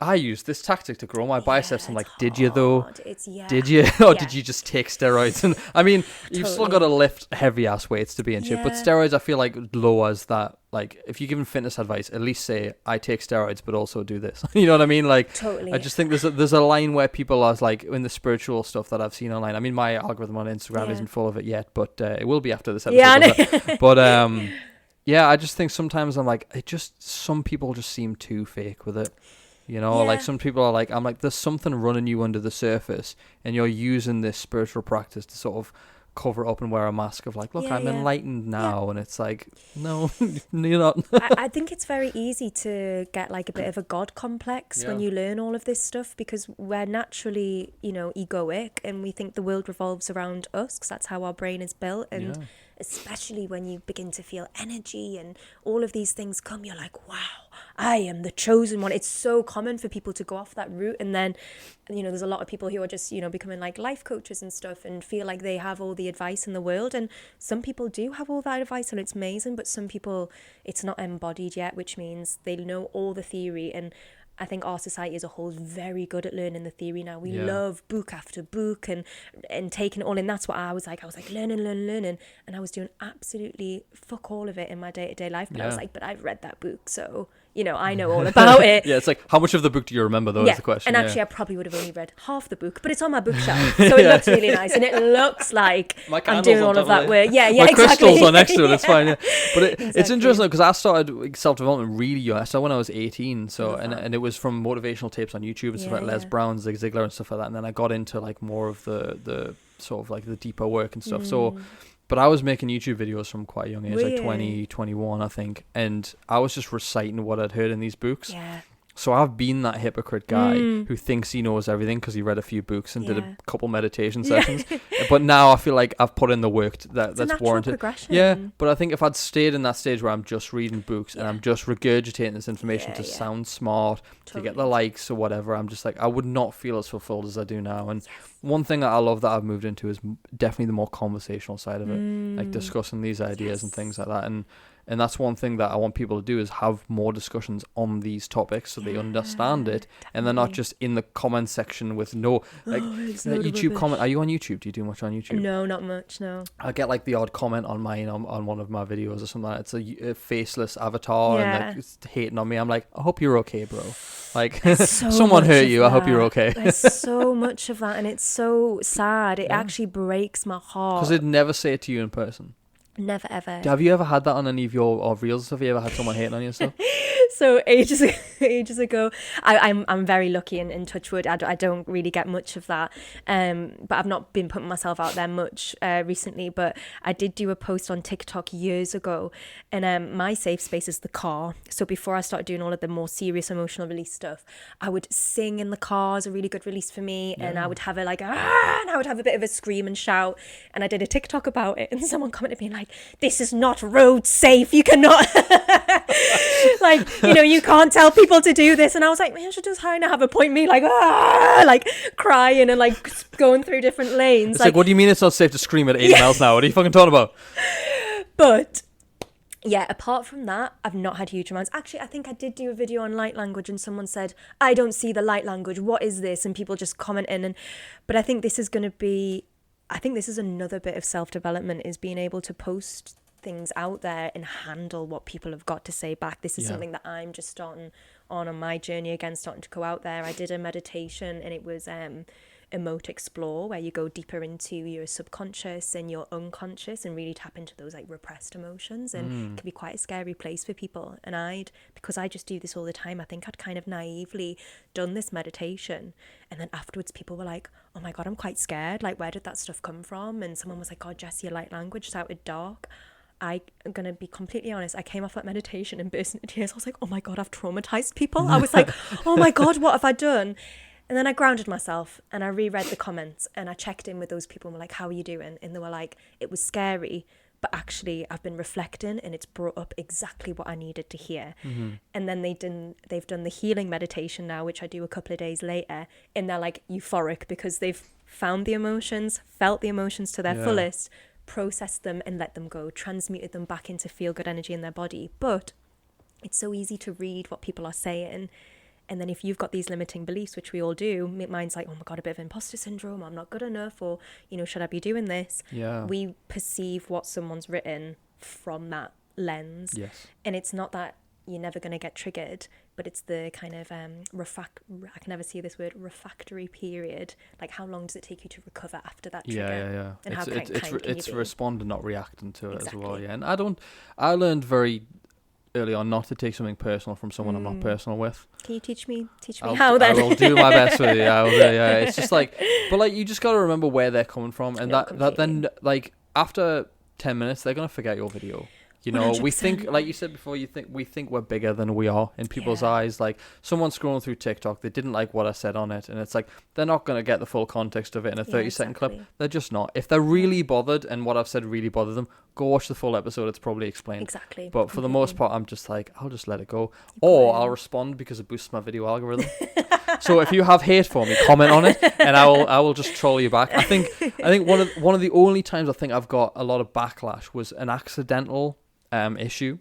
I used this tactic to grow my biceps. I'm like, did you though? Did you? Or did you just take steroids? And I mean, you've still got to lift heavy ass weights to be in shape, but steroids I feel like lowers that. Like, if you're giving fitness advice, at least say, I take steroids, but also do this. You know what I mean? Like, totally. I just think there's a line where people are like, in the spiritual stuff that I've seen online. I mean, my algorithm on Instagram isn't full of it yet, but it will be after this episode. Yeah, but I just think sometimes I'm like, some people just seem too fake with it. You know, like some people are like, I'm like, there's something running you under the surface, and you're using this spiritual practice to sort of cover up and wear a mask of like, look, I'm enlightened now, and it's like, no, you're not. I think it's very easy to get like a bit of a god complex when you learn all of this stuff, because we're naturally, you know, egoic, and we think the world revolves around us because that's how our brain is built. And especially when you begin to feel energy and all of these things come, you're like, wow, I am the chosen one. It's so common for people to go off that route. And then, there's a lot of people who are just, becoming like life coaches and stuff and feel like they have all the advice in the world. And some people do have all that advice and it's amazing, but some people, it's not embodied yet, which means they know all the theory. And I think our society as a whole is very good at learning the theory now. We love book after book and taking it all in. That's what I was like. I was like, learning. And I was doing absolutely fuck all of it in my day-to-day life. But I was like, but I've read that book, so, I know all about it. Yeah, it's like, how much of the book do you remember, though, is the question. And actually, I probably would have only read half the book, but it's on my bookshelf. So it looks really nice. And it looks like I'm doing all of that work. Yeah, my exactly. crystals are next to it, it's fine. Yeah. But it's interesting, because I started self-development really young. I started when I was 18, so and it was from motivational tapes on YouTube and stuff like Les Brown, Zig Ziglar and stuff like that. And then I got into like more of the sort of like the deeper work and stuff. So, but I was making YouTube videos from quite a young age, like 20, 21, I think. And I was just reciting what I'd heard in these books. Yeah. So I've been that hypocrite guy who thinks he knows everything because he read a few books and did a couple meditation sessions. But now I feel like I've put in the work that's warranted. Progression. Yeah, but I think if I'd stayed in that stage where I'm just reading books and I'm just regurgitating this information to sound smart, to get the likes or whatever, I'm just like, I would not feel as fulfilled as I do now. And one thing that I love that I've moved into is definitely the more conversational side of it, like discussing these ideas and things like that. And that's one thing that I want people to do, is have more discussions on these topics so they understand it, and they're not just in the comment section with YouTube comment. Are you on YouTube? Do you do much on YouTube? No, not much, no. I get like the odd comment on mine on one of my videos or something like that. It's a faceless avatar and like it's hating on me. I'm like, I hope you're okay, bro. Like someone hurt you. I hope you're okay. There's so much of that, and it's so sad. It actually breaks my heart. Because they'd never say it to you in person. Never ever. Have you ever had that on any of your reels? Have you ever had someone hating on you and stuff? So ages ago, I'm very lucky and in touch wood. I don't really get much of that. But I've not been putting myself out there much recently. But I did do a post on TikTok years ago, and my safe space is the car. So before I started doing all of the more serious emotional release stuff, I would sing in the car as a really good release for me, and I would have and I would have a bit of a scream and shout. And I did a TikTok about it, and someone commented being like, "This is not road safe. You cannot." Like, you can't tell people to do this. And I was like, man, I should just kind of have a point me like crying and like going through different lanes. It's like, what do you mean it's not safe to scream at 80 miles an hour? What are you fucking talking about? But yeah, apart from that, I've not had huge amounts. Actually, I think I did do a video on light language and someone said, I don't see the light language. What is this? And people just commenting. But I think this is another bit of self-development, is being able to post things out there and handle what people have got to say back. This is something that I'm just starting on my journey again, starting to go out there. I did a meditation, and it was Emote Explore, where you go deeper into your subconscious and your unconscious and really tap into those like repressed emotions, and it can be quite a scary place for people. And because I just do this all the time, I think I'd kind of naively done this meditation, and then afterwards people were like, oh my god, I'm quite scared, like where did that stuff come from? And someone was like, oh Jess, your light language sounded dark. I'm going to be completely honest, I came off that meditation and burst into tears. I was like, oh my God, I've traumatized people. I was like, oh my God, what have I done? And then I grounded myself and I reread the comments and I checked in with those people and were like, how are you doing? And they were like, it was scary, but actually I've been reflecting and it's brought up exactly what I needed to hear. And then they've done the healing meditation now, which I do a couple of days later, and they're like euphoric because they've found the emotions, felt the emotions to their fullest, processed them and let them go, transmuted them back into feel good energy in their body. But it's so easy to read what people are saying, and then if you've got these limiting beliefs, which we all do, mine's like, oh my god, a bit of imposter syndrome, I'm not good enough, or should I be doing this? We perceive what someone's written from that lens, and it's not that you're never going to get triggered, but it's the kind of I can never see this word, refractory period. Like, how long does it take you to recover after that trigger? And it's responding, not reacting to it as well. And I learned very early on not to take something personal from someone I'm not personal with. Can you teach me how then? I will do my best with you. I will do, it's just like, but like, you just got to remember where they're coming from, and that then, like, after 10 minutes they're gonna forget your video. 100%. We think, like you said before, we think we're bigger than we are in people's eyes. Like, someone scrolling through TikTok, they didn't like what I said on it, and it's like, they're not going to get the full context of it in a 30-second clip. They're just not. If they're really bothered and what I've said really bothered them, go watch the full episode. It's probably explained. Exactly. But for the most part, I'm just like, I'll just let it go. Or I'll respond because it boosts my video algorithm. So if you have hate for me, comment on it, and I will just troll you back. I think one of the only times I think I've got a lot of backlash was an accidental issue.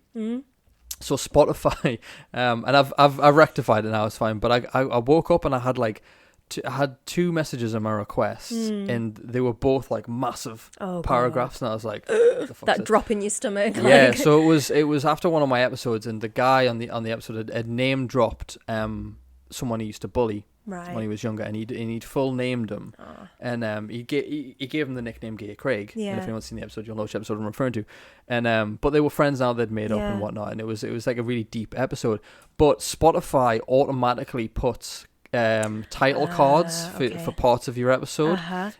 So Spotify, and I've rectified it now. It's fine. But I woke up and I had like I had 2 messages in my requests, and they were both like massive paragraphs, and I was like, what the fuck's that this? drop in your stomach. Yeah. Like. So it was after one of my episodes, and the guy on the episode had name dropped someone he used to bully when he was younger, and he'd full named him, and he gave him the nickname Gay Craig. Yeah. And if anyone's seen the episode, you'll know which episode I'm referring to. And but they were friends now; they'd made up and whatnot, and it was like a really deep episode. But Spotify automatically puts title cards for parts of your episode,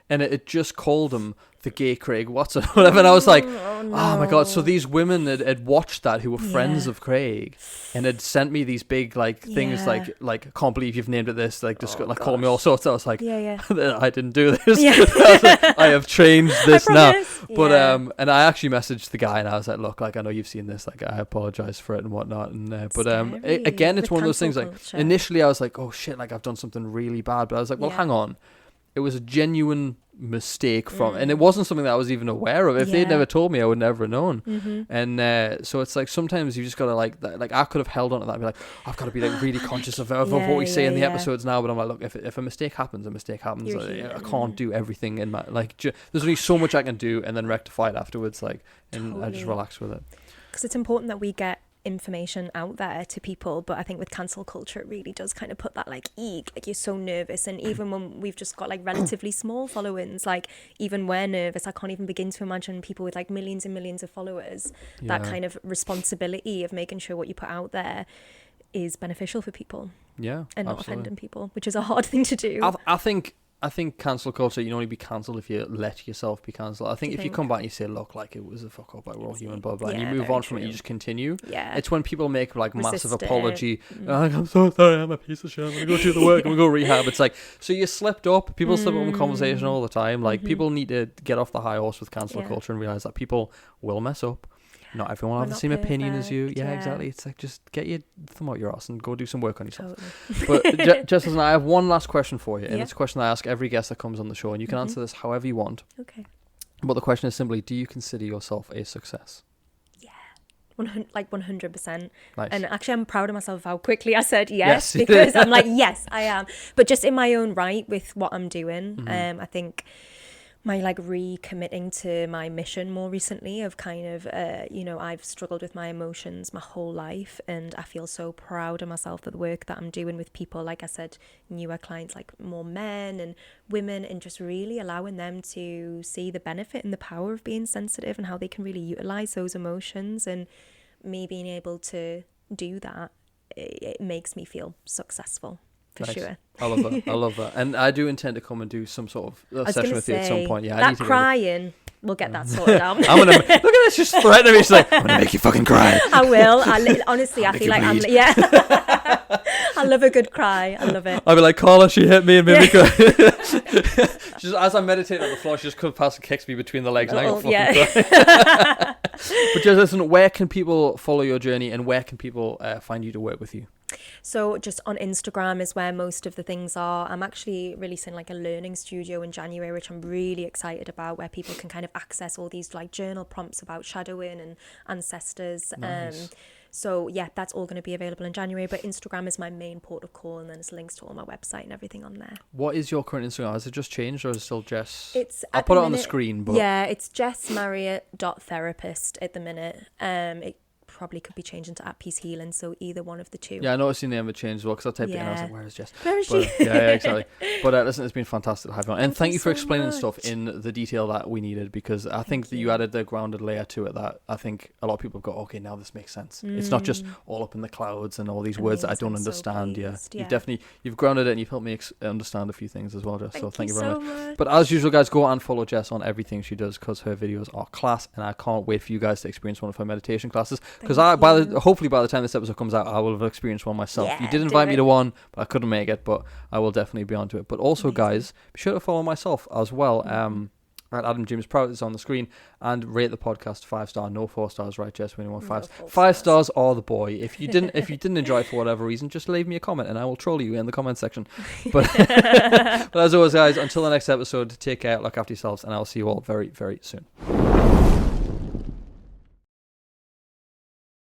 and it just called them the Gay Craig Watson, whatever. And I was like, oh my god! So these women had watched that, who were friends of Craig, and had sent me these big like things like I can't believe you've named it this, like just like call me all sorts. I was like, I didn't do this. I was like, I have changed this now. But and I actually messaged the guy, and I was like, look, like I know you've seen this, like I apologize for it and whatnot. And again, it's one of those things. Like initially, I was like, oh shit, like I've done something really bad, but I was like, well, hang on. It was a genuine mistake and it wasn't something that I was even aware of. If they'd never told me, I would never have known. And so it's like sometimes you just gotta like I could have held on to that and be like, I've got to be like really conscious of what we say in the episodes now. But I'm like, look, if a mistake happens, a mistake happens. I can't do everything in my there's only so much I can do and then rectify it afterwards. And I just relax with it. Because it's important that we get information out there to people, but I think with cancel culture it really does kind of put that like you're so nervous, and even when we've just got like relatively small followings, like even we're nervous. I can't even begin to imagine people with like millions and millions of followers. That kind of responsibility of making sure what you put out there is beneficial for people and not offending people, which is a hard thing to do. I think cancel culture, you can only be cancelled if you let yourself be cancelled. I think if you come back and you say, look, like it was a fuck up, like we're all human, blah, blah, and you move on from it, you just continue. Yeah. It's when people make like massive apology. Like, I'm so sorry, I'm a piece of shit, I'm going to go do the work, I'm going to go rehab. It's like, so you slipped up. People slip up in conversation all the time. Like people need to get off the high horse with cancel culture and realise that people will mess up. Not everyone will have the same opinion as you. Yeah, exactly. It's like, just get your thumb out your ass and go do some work on yourself. Totally. But Jess and I have one last question for you, and it's a question I ask every guest that comes on the show, and you can answer this however you want. Okay. But the question is simply, do you consider yourself a success? Yeah. 100%. Nice. And actually, I'm proud of myself of how quickly I said yes because I'm like, yes, I am. But just in my own right with what I'm doing, I think my like recommitting to my mission more recently of kind of I've struggled with my emotions my whole life, and I feel so proud of myself for the work that I'm doing with people, like I said, newer clients, like more men and women, and just really allowing them to see the benefit and the power of being sensitive and how they can really utilize those emotions. And me being able to do that, it makes me feel successcul. For sure. I love that. And I do intend to come and do some sort of session with you at some point. Yeah, that crying, we'll get that sorted out. Look at this, she's threatening me. She's like, I'm going to make you fucking cry. I will. Honestly, I feel like I'm... Yeah. I love a good cry. I love it. I'll be like, Carla, she hit me and made me cry. Just, as I meditate on the floor, she just comes past and kicks me between the legs and I go fucking cry. But just listen, where can people follow your journey, and where can people find you to work with you? So just on Instagram is where most of the things are. I'm actually releasing like a learning studio in January, which I'm really excited about, where people can kind of access all these like journal prompts about shadowing and ancestors. Nice. So yeah, that's all going to be available in January, but Instagram is my main port of call, and then there's links to all my website and everything on there. What is your current Instagram? Has it just changed, or is it still Jess? I'll put it on the screen. But yeah, it's jessmarriott.therapist at the minute. It probably could be changed into @Peace Healing, so either one of the two. Yeah, I noticed your name had changed as well, because I typed it in and I was like, where is Jess? Where is she? Yeah, exactly. But listen, it's been fantastic to have you on, and thank you for explaining stuff in the detail that we needed, because I think that you added the grounded layer to it that I think a lot of people have got, okay, now this makes sense. It's not just all up in the clouds and all these words that I don't understand. You've grounded it, and you've helped me understand a few things as well, Jess. So thank you very much. But as usual, guys, go and follow Jess on everything she does, because her videos are class, and I can't wait for you guys to experience one of her meditation classes, because hopefully by the time this episode comes out, I will have experienced one myself. You did invite me to one, but I couldn't make it, but I will definitely be onto it. But also, guys, be sure to follow myself as well. at Adam James Prout is on the screen, and rate the podcast 5-star, no 4 stars, right, Jess? We only want 5. 5 stars or the boy. If you didn't enjoy it for whatever reason, just leave me a comment and I will troll you in the comment section. But but as always, guys, until the next episode, take care, look after yourselves, and I'll see you all very, very soon.